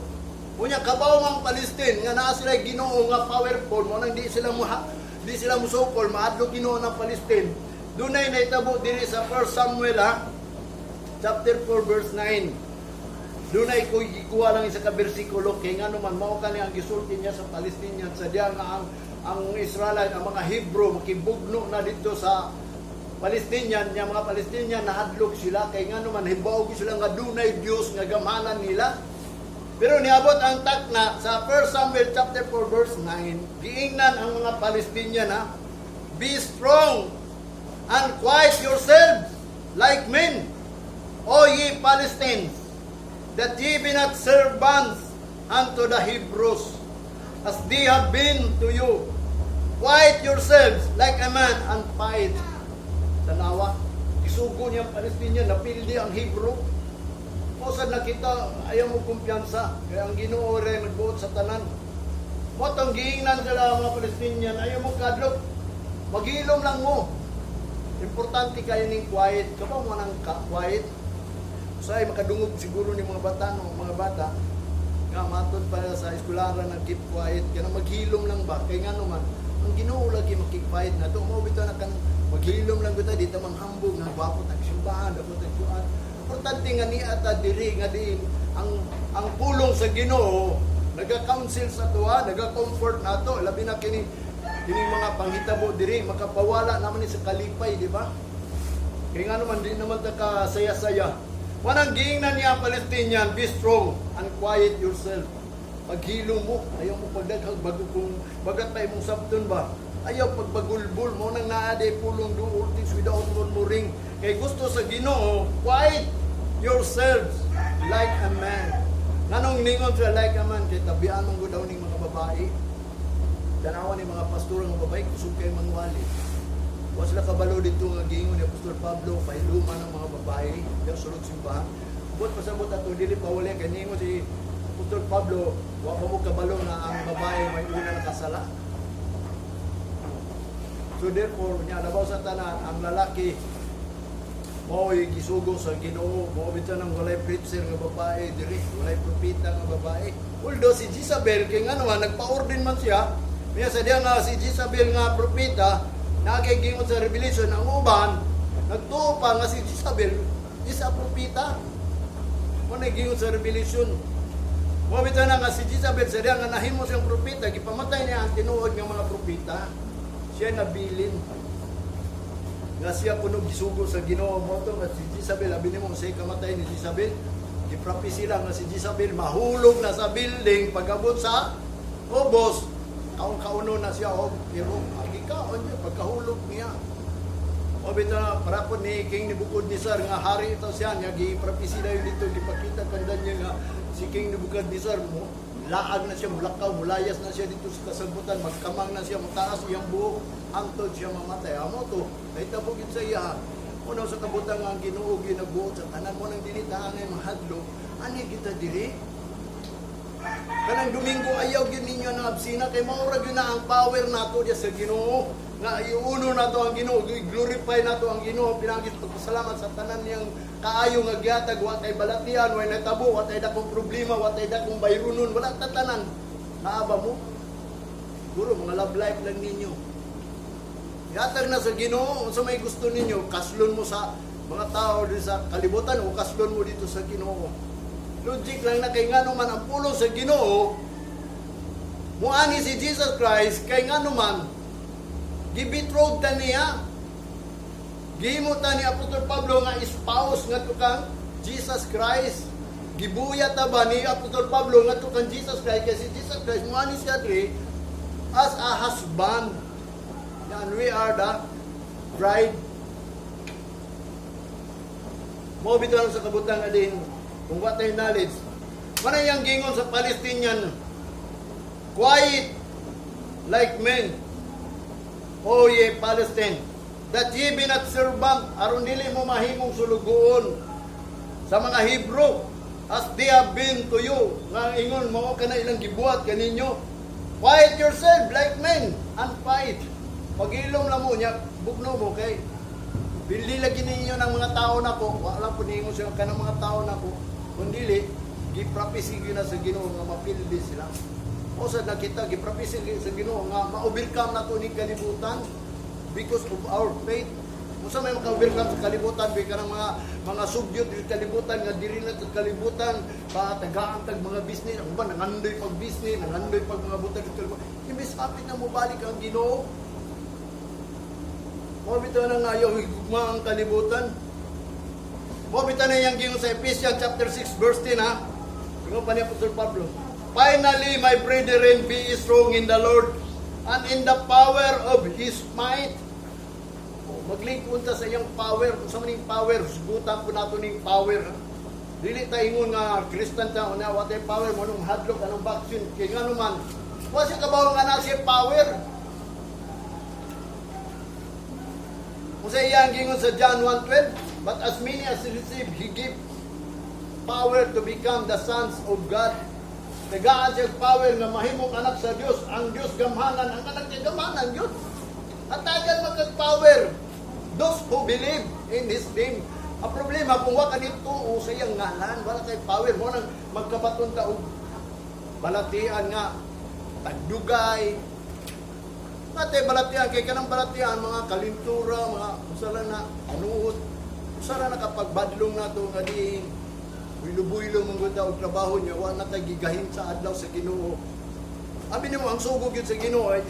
Unya kabaw ang Palestine, nga naa sila Ginoo nga powerful, mo nang di sila musukol, maadlo Ginoo ng Palestine. Dunay naitabo diri sa 1 Samuel chapter 4 verse 9. Dunay ko gikuha lang isa ka bersikulo kay nga naman mao kani ang gisulti niya sa Palestinian sa diya nga ang Israelite, ang mga Hebrew makibugno na dito sa Palestinian, niya mga Palestinian nahadlok sila kay nga naman hibaw sila nga dunay Dios nga gamhanan nila. Pero niabot ang takna sa 1 Samuel chapter 4 verse 9, giingnan ang mga Palestinian be strong and quiet yourselves like men, O ye Palestinians, that ye be not servants unto the Hebrews, as they have been to you. Quiet yourselves like a man and fight. Tanawa, isugo niyang Palestinian, napildi ang Hebrew. O sad nakita, ayaw mo kumpiyansa, kaya ang Ginoo rin nagbuot sa tanan. Motong giingnan sila mga Palestinian, ayaw mo kadlok, maghilom lang mo. Importante kayo ning quiet, kapag mo nang quiet, say makadungog siguro ni mga bata nga matod para sa eskwelaran na keep quiet kana maghilom lang ba kay nga naman ang Ginoo lagi makik-quiet na to mo bitaw na kan maghilom lang bitaw dito manghambog nga gwapo tag simbahan dapat tagkuan importante nga ni ata diri nga di ang pulong sa Ginoo naga-counsel sa tuwa naga-comfort nato labi na kini mga panghitabo diri makapawala naman ni sa kalipay di ba kay nga naman di naman ta ka saya-saya. Manang giingnan niya Palestinian, be strong and quiet yourself. Paghilo mo, ayaw mo pagdaghag bago kung bagat pa imong sabton ba. Ayaw pagbagulbul mo nang naaday pulong do all things without murmuring. Kay gusto sa Ginoo, quiet yourselves like a man. Nganong ningon siya like a man, kay tabian mong daw ning mga babae. Tanawan ni mga pastor ng babae, kusog kay manwali. Was la kabalo dito nga giingon ni Apostol Pablo pahiluman ng mga babae diya sulod simbahan. Bot pasabot ato dili pa wala kay ningon si Apostol Pablo wa pa mo kabalo na ang babae may una nakasala. So therefore nya labaw sa tanan ang lalaki mo'y gisugo sa Ginoo, mo bitaw nang walay preacher nga babae diri, walay propeta nga babae. Although si Jezabel kay nga naman nagpa-ordain man siya, niya sa diya nga si Jezabel nga propeta nagigingod sa Revelation, ang uban, nagtuo pa nga si Jezabel, isa propita. Kung nagigingod sa Revelation, mabita na nga si Jezabel, sa diyan nga nahimo siyang propita, gipamatay niya ang tinuod ng mga propita. Siya nabilin. Nga siya punog gisugo sa Ginoo mo to, nga si Jezabel, abinin mo siya kamatay ni Jezabel, giprapisi lang nga si Jezabel, mahulog na sa building, pagabot sa ubos, kauno na siya, pero kaon niya, pagkahulog niya. O bito na, para po ni King Nebuchadnezzar, nga hari ito siya, niya, giprapisi na yun dito, gipakita kanda niya nga, si King Nebuchadnezzar mo, laag na siya, mulakaw, mulayas na siya dito sa kasabutan, magkamang na siya, mataas iyang buhok, antod siya mamatay. Amo to, naitabugin sa iya, uno sa kabutan nga, Ginoo, ginabuot, sa tanan mo ng dinitaan ay mahadlo, ani kita diri? Kanang Domingo ayaw gyud ninyo na absina kay maura gyud na ang power nato diya sa Ginoo nga iuno nato ang Ginoo glorify nato ang Ginoo pinagis pagpasalamat sa tanan niyang kaayo nga gihatag wa tay balatian wa natabo wa tay dakong problema wa tay dakong bayronon wala ta tanan naaba mo guro mga love life lang ninyo gihatag na sa Ginoo unsa may gusto ninyo kaslon mo sa mga tao din sa kalibutan o kaslon mo dito sa Ginoo. Logic lang na kay nga naman ang pulong sa Ginoo muani si Jesus Christ kay nga naman gibetrothed ta niya Gihimutan ni Apostol Pablo nga espouse nga tukang Jesus Christ. Gibuya ta ba ni Apostol Pablo nga tukang Jesus Christ kasi Jesus Christ mo ani siya diri as a husband. And we are the bride. Mo bitaw sa kabutang adin kung what ay knowledge. Manayang gingon sa Palestinian, quiet like men, O ye Palestine, that ye be not servant, aron dili mo mahimong sulugoon sa mga Hebrew, as they have been to you, nga ingon mo ka na ilang gibuhat kaninyo. Quiet yourself like men, and fight. Pag-ilom lang mo niya, bugno mo kay bili lagi ninyo ng mga tao nako, wala po ninyo siya ka ng mga tao nako, kundili, giprapisi na sa Ginoo nga mapildi sila. O sa nakita, giprapisi sa Ginoo nga ma-overcome na to ni kalibutan because of our faith. Kung sa may maka-overcome sa kalibutan, may ka ng mga subyot sa kalibutan, nga diri na sa kalibutan, patagaan tag mga business, ang ba, nangandoy pag business, nangandoy pag mga butag sa kalibutan. Imbis hapit na mo balik ang Ginoo. Mabita na nga yung higugma ang kalibutan. Mabita na yung gingon sa Ephesians chapter 6 verse 10 ha. Gingon pa ni Apostol Pablo. Finally, my brethren, be strong in the Lord and in the power of His might. Mag-link punta sa iyang power. Kung sa maning power, sugutan po nato ning power. Dili tayo ingon nga Christian ta, na what ay power mo nung hadlok, anong vaccine. Kaya nga naman, wala siya kabaw nga na siya power. Kung sa iyang gingon sa John 1:12, but as many as receive, He give power to become the sons of God. Tagaan siya power nga mahimong anak sa Dios. Ang Dios gamhanan, ang anak niya gamhanan Dios. At tagan magkag-power those who believe in His name. Ang problema kung wala kanito o sa iyang ngalan, wala kay power mo nang magkabaton ta og balatian nga tagdugay. Ate balatian kay kanang balatian mga kalintura, mga usala na anuot. Usala na kapag badlong nato nga di builo-builo mong og trabaho niya, wa na kay gigahin sa adlaw sa Ginoo. Abi nimo ang sugod gyud sa Ginoo ay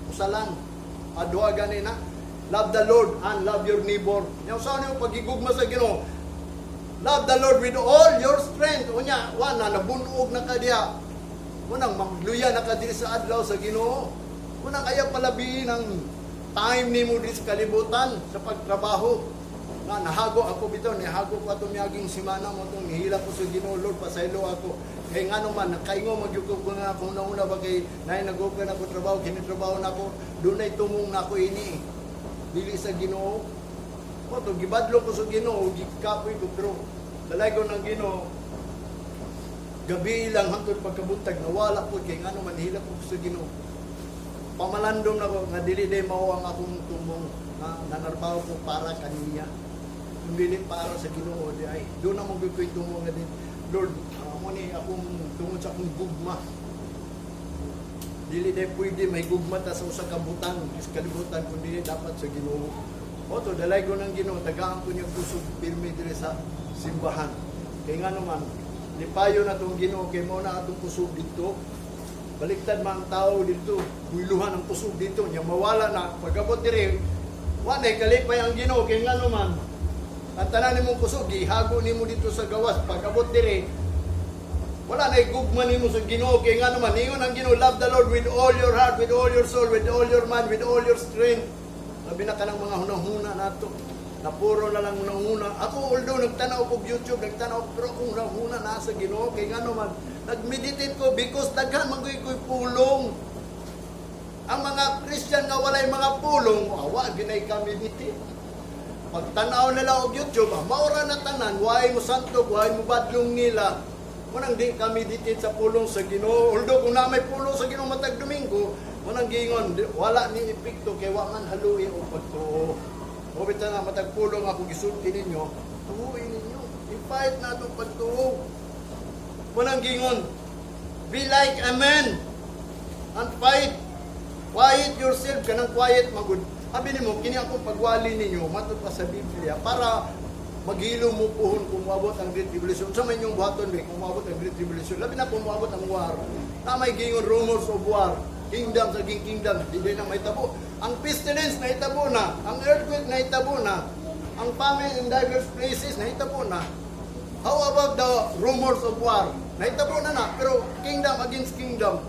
usalan. Adua gani na. Love the Lord and love your neighbor. Nya usaw niyo pagigugma sa Ginoo. Love the Lord with all your strength. Unya, wa na nabunog na ka diha. Munang magluya na ka diri sa adlaw sa Ginoo. Munang kaya palabihin ang time nimo diri sa kalibutan sa pagtrabaho. Nga nahago ako bitaw, nahago ko atong miyaging simana mo itong nihila ko sa Ginoo, Lord, pasaylo ako. Kaya nga naman, nakaingo magyugog ko nga kung nauna ba kay nahin nag-open ako trabaho, kinitrabaho na ako, doon ay tumong na ako ini. Dili sa Ginoo. O to, gibadlo ko sa Ginoo, gikapoy ko, pero dalay ko ng Ginoo, gabi lang hangtod pagkabuntag, nawala po, kaya nga naman, nihila ko sa Ginoo. Pamalandom na ko, nga dili day mao ang akong tumong na nanarbaho ko para kaniya. Hindi para sa Ginoo di ay doon na mo gikuy tumo nga din Lord amo ni akong tungod sa akong gugma dili day pwede may gugma ta sa usa ka butang is kalibutan kun dili dapat sa Ginoo o to dalay ko ng Ginoo tagaan ko niya kusog pirmi dire sa simbahan kay nga naman lipayo na tong Ginoo kay mo na atong kusog dito baliktad man ang tao dito builuhan ang kusog dito nya mawala na pagabot dire wa na kalipay ang Ginoo kay nga naman ang tanan nimong kusog, gihago nimo dito sa gawas. Pag-abot dire, wala na igugma nimo sa Ginoo. Kaya nga naman, ingon ang Ginoo, love the Lord with all your heart, with all your soul, with all your mind, with all your strength. Sabi na ka ng mga hunahuna nato. Na puro na lang hunahuna. Ako, although nagtanaw ko YouTube, nagtanaw pero akong hunahuna na sa Ginoo. Kaya nga naman, nag-meditate ko because daghan man ko'y pulong. Ang mga Christian nga walay mga pulong, awa, ginay ka meditate. Pagtanaw nila og YouTube, maura na tanan, why mo santog, why mo badlong nila. Munang di kami meditate sa pulong sa Ginoo. Although kung na may pulong sa Ginoo matag Domingo, munang gingon, wala ni epekto kay wa man haluy og pagtuo. O bitaw na matag pulong ako gisulti ninyo, tuuin ninyo. I-fight na itong pagtuo. Munang gingon, be like a man and fight. Quiet yourself, kanang quiet magud. Sabi ni mo, kini akong pagwali ninyo, matod pa sa Biblia, para maghilo mo puhon kung mabot ang Great Tribulation. Sa man yung buhaton, kung mabot ang Great Tribulation. Labi na kung mabot ang war. Na may gingon rumors of war. kingdom sa kingdom, hindi na mahitabo. Ang pestilence na hitabo na, ang earthquake na hitabo na, ang famine in diverse places na hitabo na. How about the rumors of war? Nahitabo na, pero kingdom against kingdom.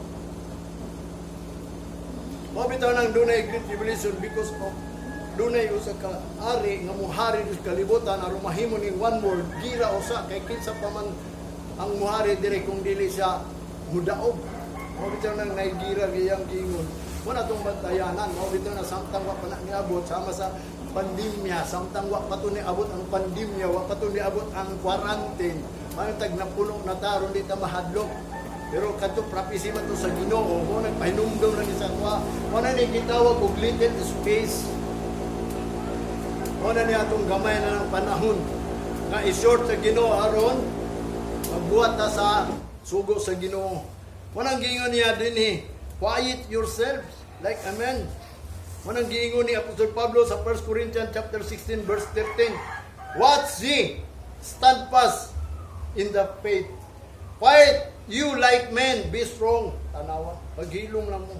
Mabitaw nang dunay great tribulation because of dunay usa ka ari nga muhari sa kalibutan aron mahimo ning one world gira usa kay kinsa pa man ang muhari dire kung dili siya mudaog. Mabitaw nang naigira gayang gingon. Wala tong bantayanan, mabitaw na samtang wa pa na niabot sama sa pandemya, samtang wa pa to niabot ang pandemya, wa pa to niabot ang quarantine. May tag napuno na taron di ta mahadlok. Pero kadto prophecy man to sa Ginoo, mo nagpahinumdom na ni sa kwa. Wala ni gitawag og little space. Wala ni atong gamay na ng panahon nga i-short sa Ginoo aron magbuhat ta sa sugo sa Ginoo. Wanang giingon niya dinhi, quiet yourselves like a man. Wanang giingon ni Apostol Pablo sa 1 Corinthians chapter 16 verse 13. Watch ye, stand fast in the faith. Quiet you like men, be strong. Tanawa, paghilom lang mo.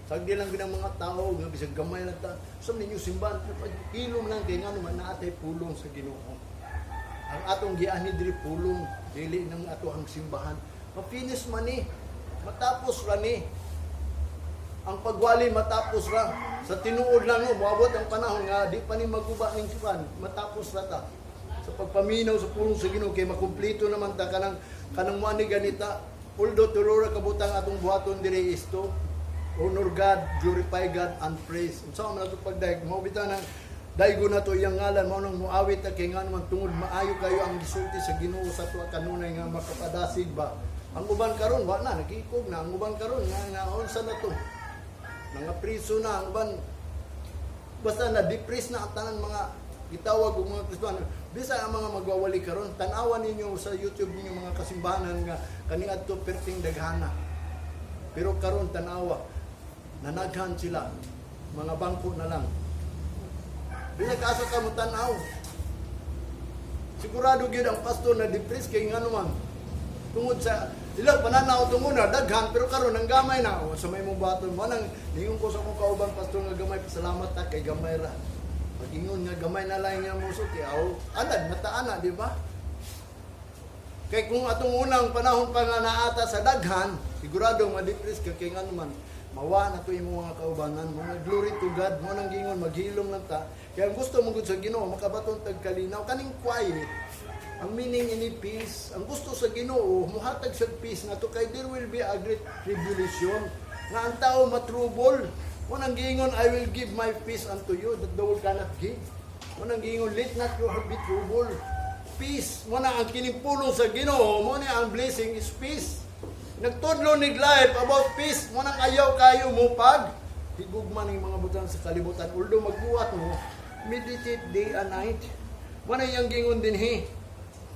Sagdi lang ng mga tao, nga bisag gamay lang ta. So ninyo simbahan, paghilom lang kay nga naman naatay pulong sa Ginoo. Ang atong giani diri pulong, dili nang ato ang simbahan. Mapinis man ni, matapos ra ni. Ang pagwali matapos ra. Sa tinuod lang no, moabot ang panahon nga di pa ni maguba ning simbahan, matapos ra ta. Sa pagpaminaw sa pulong sa Ginoo kay makumpleto naman ta kanang mani ganita. Although tulura kabutang atong buhaton diri isto, honor God, glorify God, and praise. Unsa man ato pagdaig, mao bitaw nang daigo na to iyang ngalan, mao nang muawit ta kay nga naman tungod maayo kayo ang gisulti sa Ginoo sa tuwa kanunay nga makapadasig ba. Ang uban karon wa na nagikog na, ang uban karon nga unsa na to. Mga priso na ang uban. Basta na depress na ang tanan mga gitawag og mga Kristiyano. Bisa ang mga magwawali karon, tan-awan ninyo sa YouTube ninyo mga kasimbahanan nga kani adto perting daghana. Pero karon tan-awa nanaghan sila, mga bangko na lang. Bila kaasa ka mo tan-aw. Sigurado gyud ang pastor na depress kay ngano man. Tungod sa ilang pananaw tungod na daghan pero karon ang gamay na sa may mong baton mo nang ningon ko sa akong kauban pastor nga gamay pasalamat ta kay gamay ra. Pag-ingon nga gamay na lang nga muso kay aw anad mataana di ba? Kay kung atong unang panahon pa nga naata sa daghan, sigurado ma-depress ka kay ngano man mawa na to imong mga kaubanan mo nga glory to God mo nang gingon maghilom lang ta. Kaya ang gusto mo gud sa Ginoo makabaton tag kalinaw kaning quiet. Ang meaning ini peace, ang gusto sa Ginoo muhatag sa peace na to kay there will be a great tribulation nga ang tao matrubol. Unang giingon, I will give my peace unto you that the world cannot give. Unang giingon, let not your heart be troubled. Peace, muna ang kinipulong sa Ginoo, muna ang blessing is peace. Nagtudlo ni life about peace, muna ayaw kayo mo pag higugman ng mga butang sa kalibutan. Although magbuhat mo, meditate day and night. Muna yung gingon din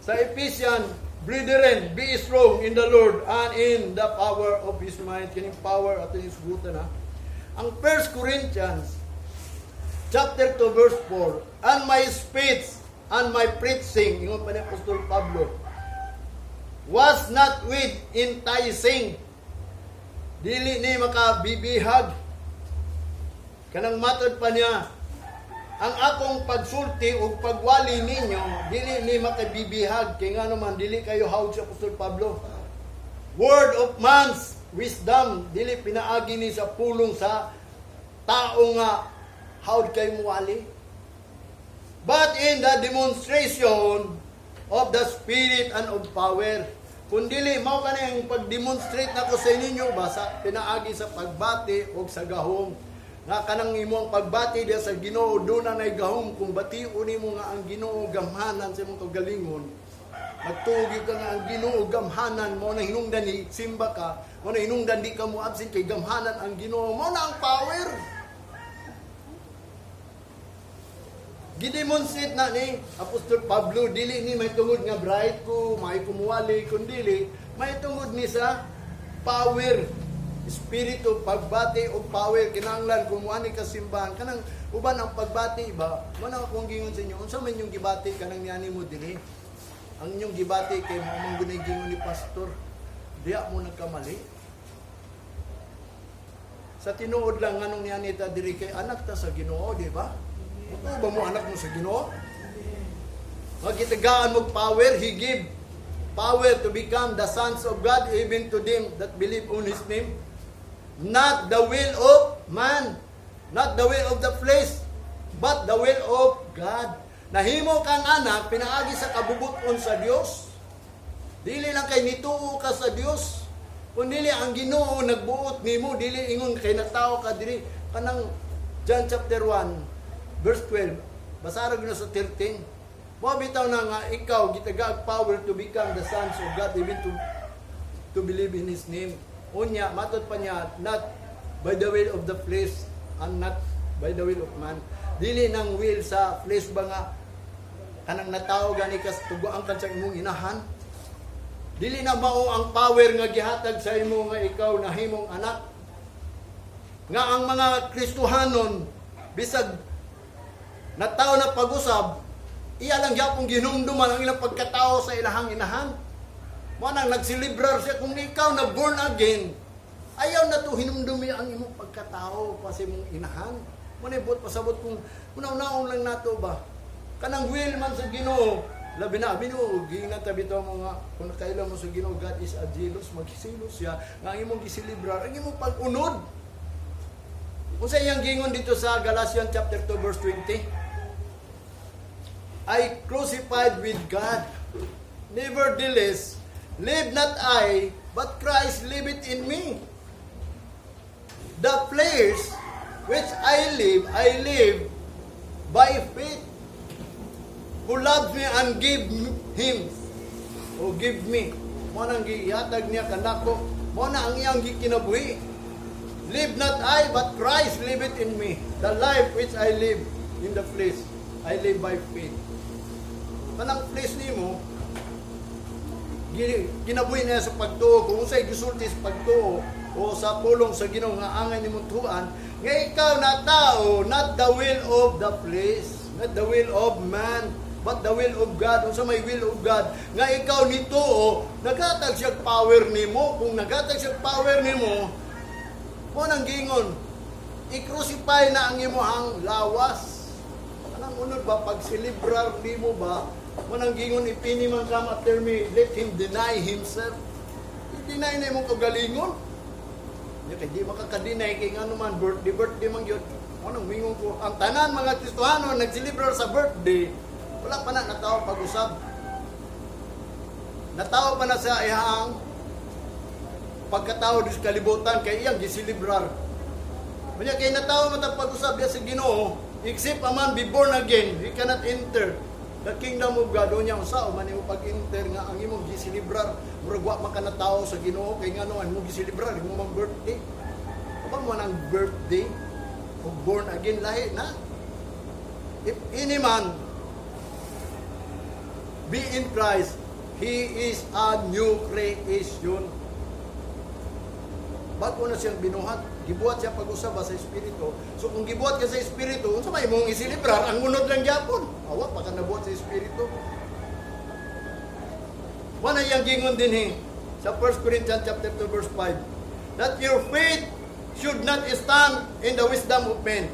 sa Ephesians, brethren, be strong in the Lord and in the power of His might. Kining power at His buta na. Ang 1 Corinthians, chapter 2, verse 4, and my speech and my preaching, yung pa ni Apostol Pablo, was not with enticing. Dili ni makabibihag. Kanang matod pa niya, ang akong pagsulti o pagwali ninyo, dili ni makabibihag. Kaya nga naman, dili kayo hawd sa Apostol Pablo. Word of man's wisdom, dili pinaagi ni sa pulong sa tao nga hawd kayo muwali. But in the demonstration of the Spirit and of power. Kung dili, mao ka na yung pag-demonstrate na ko sa inyo, basa pinaagi sa pagbati o sa gahom. Nga kanang imong pagbati diya sa Ginoo do na nay gahom kung bation nimo nga ang Ginoo gamhanan sa imong kagalingon. Magtugi ka nga ang Ginoo gamhanan mo na hinungdan ni simba ka, mo na hinungdan di ka mo absent kay gamhanan ang Ginoo mo na ang power. Gidemonstrate na ni Apostol Pablo dili ni may tungod nga bright ko, may kumuwali kun dili, may tungod ni sa power. Espiritu, pagbati o power, kinahanglan kung ani ka simbahan, kanang uban ang pagbati ba, mana akong gingon sa inyo, unsa man yung gibati kanang niani mo dili, ang inyong gibati kay mamang gunay gingon ni pastor, diya mo nagkamali. Sa tinuod lang nganong niya nita diri kay anak ta sa Ginoo, di ba? Ito ba mo anak mo sa Ginoo? Magitagaan mo power, He give power to become the sons of God even to them that believe on His name. Not the will of man, not the will of the flesh, but the will of God. Nahimo kang anak, pinaagi sa kabubuton sa Dios. Dili lang kay nituo ka sa Dios. Kung dili ang Ginoo nagbuot nimo, dili ingon kay natao ka diri. Kanang John chapter 1, verse 12. Basara gyud sa 13. Mo bitaw na nga ikaw gitagag power to become the sons of God, even to believe in His name. Unya, matod pa niya, not by the will of the flesh and not by the will of man. Dili nang will sa flesh ba nga kanang natawo gani kas tuguan kan sa imong inahan. Dili na mao ang power nga gihatag sa imo nga ikaw nahimong anak. Nga ang mga Kristohanon bisag natawo na pag-usab, iya lang gyapon ginumduman ang ilang pagkatao sa ilahang inahan. Mo nang nagsilibrar siya kung ikaw na born again. Ayaw na to hinumdumi ang imong pagkatao pa sa imong inahan. Mo ni bot pasabot kung unaw-unaw lang nato ba. Kanang will man sa Ginoo, labi na Ginoo, giingat ta bitaw mo nga kung nakailan mo sa Ginoo, God is a jealous, magsilos siya nga ang imong gisilibrar, ang imong pag-unod. Unsa iyang gingon dito sa Galatians chapter 2 verse 20? I crucified with God. Nevertheless, live not I, but Christ liveth in me. The flesh which I live by faith. Who loves me and give him, o give me. Mo nang gihatag niya kanako, mo na ang iyang gikinabuhi. Live not I, but Christ liveth in me. The life which I live in the flesh, I live by faith. Kanang flesh nimo, ginabuhi niya sa pagtuo. Kung unsay gisulti sa pagtuo o sa pulong sa Ginoo nga angay nimong tuan, nga ikaw na tao, not the will of the flesh, not the will of man, but the will of God. Unsa may will of God nga ikaw nituo, naghatag siya power nimo. Kung naghatag siya power nimo, mo nang gingon, i-crucify na ang imong lawas. Anong unod ba pag-celebrar nimo ba? Mo nang gingon, ipini man come after me, let him deny himself. I-deny na imong kagalingon. Di makaka-deny kay nga naman birthday man yun. Mo nang mingon ko, ang tanan mga Kristohano nag-celebrar sa birthday, wala pa na natawa pag-usab. Natawa pa na sa ihang pagkatao sa kalibutan kay iyang gisilibrar. Kanya kay natawa man ta pag-usab ya sa Ginoo, except a man be born again, he cannot enter the kingdom of God. Unya usa man imo pag-enter nga ang imong gisilibrar, murag wa man ka natawo sa Ginoo kay ngano mo gisilibrar imong birthday. Kapag mo nang birthday o born again lahi na. If any man be in Christ, he is a new creation. Bago na siyang binuhat, gibuhat siya pag-usab sa Espiritu. So kung gibuhat ka sa Espiritu, unsa may mong isilibrar, ang unod lang gyapon. Awa pa ka nabuhat sa Espiritu. Wala yang gingon din sa 1 Corinthians chapter 2 verse 5, that your faith should not stand in the wisdom of men,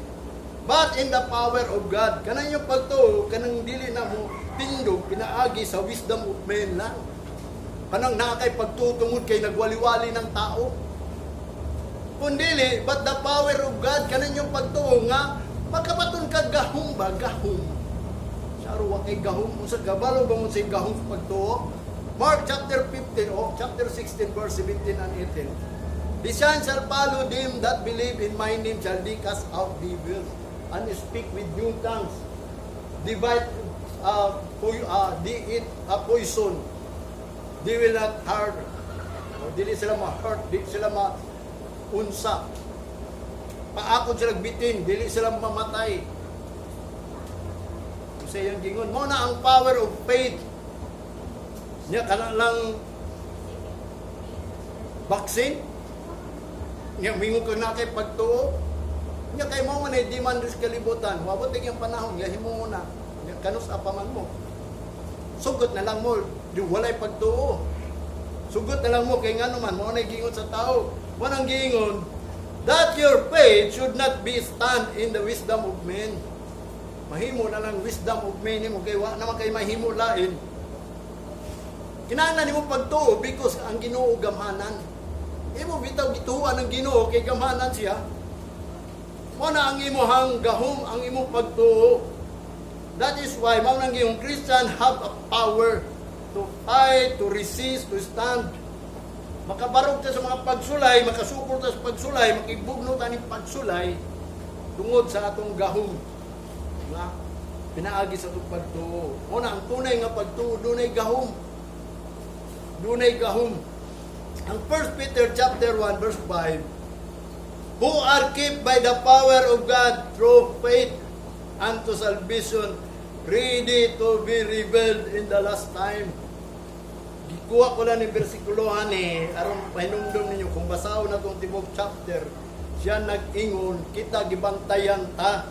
but in the power of God. Kanang yung pagtuo, kanang dili na mo tindog, pinaagi sa wisdom of men lang. Kanang nakay pagtutungod kay nagwaliwali ng tao. Kundili, but the power of God, kanang yung pagtuo nga, pagkapaton ka gahong ba? Gahong. Saro wa kay gahong. Unsa gabalo ba mo sa gahong sa pagtuo? Mark chapter 15 o chapter 16 verse 17 and 18. The sign shall follow them that believe in my name, shall they cast out devils and speak with new tongues. Divide they eat a poison. They will not hurt. Dili sila ma-hurt, dili sila ma-unsa. Paakon sila bitin, dili sila mamatay. Kasi yung gingon mo na ang power of faith. Nya kana lang vaccine. Nya mingon ka na kay pagtuo. Nya kay mo man ay demand sa kalibutan. Wabot yung panahon, yahin mo na. Kanus apaman mo. Sugot na lang mo, di walay pagtuo. Sugot na lang mo kay ngano man mo na gingon sa tao. Mo nang gingon, that your faith should not be stand in the wisdom of men. Mahimo na lang wisdom of men mo kay wa naman kay mahimo lain. Kinahanglan nimo pagtuo because ang Ginoo gamhanan. Imo bitaw gituan ang Ginoo kay gamhanan siya. Mo na ang imong gahom ang imong pagtuo. That is why mao nang gihong Christian have a power to fight, to resist, to stand. Makabarog ta sa mga pagsulay, makasukol ta sa pagsulay, makibugno ta ning pagsulay tungod sa atong gahom. Nga pinaagi sa atong pagtuo. Una ang tunay nga pagtuo dunay gahom. Dunay gahom. Ang 1 Peter chapter 1 verse 5, who are kept by the power of God through faith unto salvation, ready to be revealed in the last time. Gikuha ko lang ng bersikulohan aron pahinumdum ninyo kung basahon na itong tibok chapter, siya nag-ingon, kita gibantayan ta.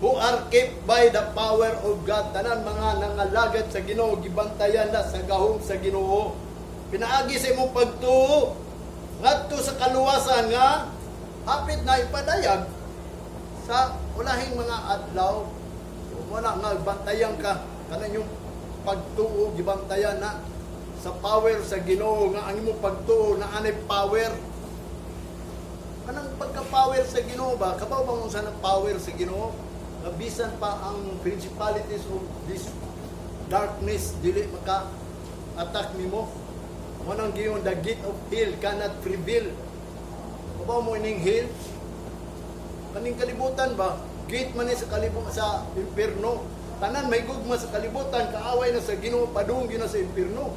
Who are kept by the power of God, tanan mga nangalagad sa Ginoo, gibantayan na sa gahom sa Ginoo. Pinaagi sa imong pagtuo ngadto sa kaluwasan nga hapit na ipadayag sa ulahing mga adlaw. Wala nga bantayan ka kanan yung pagtuo gibantayan na sa power sa Ginoo nga ang imong pagtuo na anay power. Anong pagka-power sa Ginoo ba? Kabaw ba mo sa power sa Ginoo? Bisan pa ang principalities of this darkness dili maka attack nimo. Manang giyon the gate of hell cannot prevail. Kabaw mo ining hell? Kaning kalibutan ba? Gate man ni sa kalibutan sa impierno. Tanan may gugma sa kalibutan, kaaway na sa Ginoo, padunggi na sa impierno.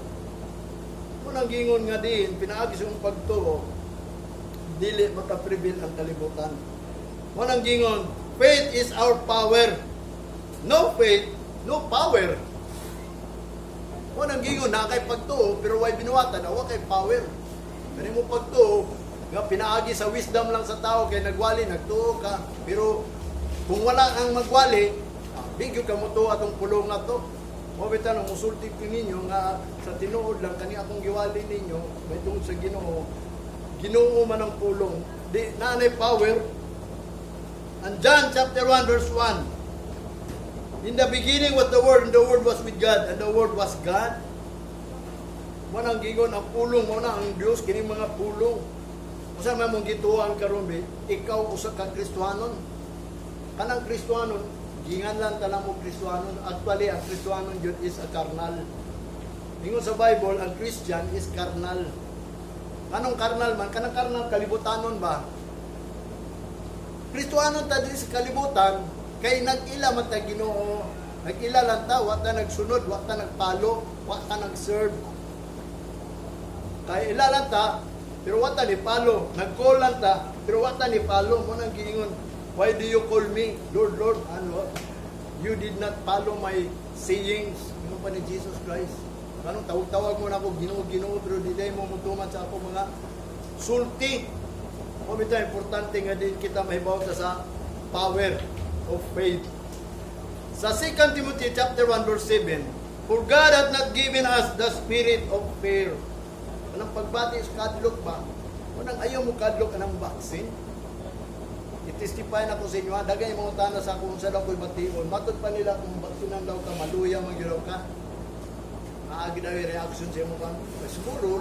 Munang gingon nga din, pinaagi sa pagtuo, dili makaprevail ang kalibutan. Munang gingon, faith is our power. No faith, no power. Munang gingon, na kay pagtuo, pero way binuwatan, awa kay power. Kani mo pagtuo, nga pinaagi sa wisdom lang sa tao, kay nagwali, nagtuo ka. Pero kung wala ang magwali, bigyo ka mo to atong pulong na to. Mabita nang musulti ko ninyo nga sa tinuod lang kani akong giwali ninyo may tungod sa Ginoo. Ginoo man ang pulong. Di nanay power. And John chapter 1 verse 1. In the beginning was the Word, and the Word was with God, and the Word was God. Mo nang gigon ang pulong mo na ang Dios kini mga pulong. Usa man mong gituan karon be, ikaw usa ka Kristiyanon. Kanang Kristiyanon gingan lang tala mo Kristiyanon. Actually, ang Kristiyanon yun is a carnal. Ingon sa Bible, ang Christian is carnal. Anong carnal man? Kanang carnal, kalibutanon ba? Kristiyanon ta din sa kalibutan, kay nag-ila man ta Ginoo. Nag-ila lang ta, wa ta nagsunod, wa ta nagpalo, wa ta nag-serve. Kay ila lang ta, pero wa ta ni palo. Nag-call lang ta, pero wa ta ni palo. Mo nang giingon, why do you call me Lord, Lord? Ano? You did not follow my sayings. Ano pa ni Jesus Christ? Anong tawag-tawag mo na ako, Ginoo, Ginoo, pero di tayo mo mutuman sa ako mga sulti. O bita, importante nga din kita mahibaw sa power of faith. Sa 2 Timothy chapter 1 verse 7, for God hath not given us the spirit of fear. Anong pagbati sa kadlok ba? Anong ayaw mo kadlok anong vaccine? I-testify na ko sa inyo, dagay yung mga tana sa kung sa daw ko'y bation. Matod pa nila kung baksinan daw ka, maluya, magyaraw ka. Naagi daw yung reaction sa mo ka. Siguro,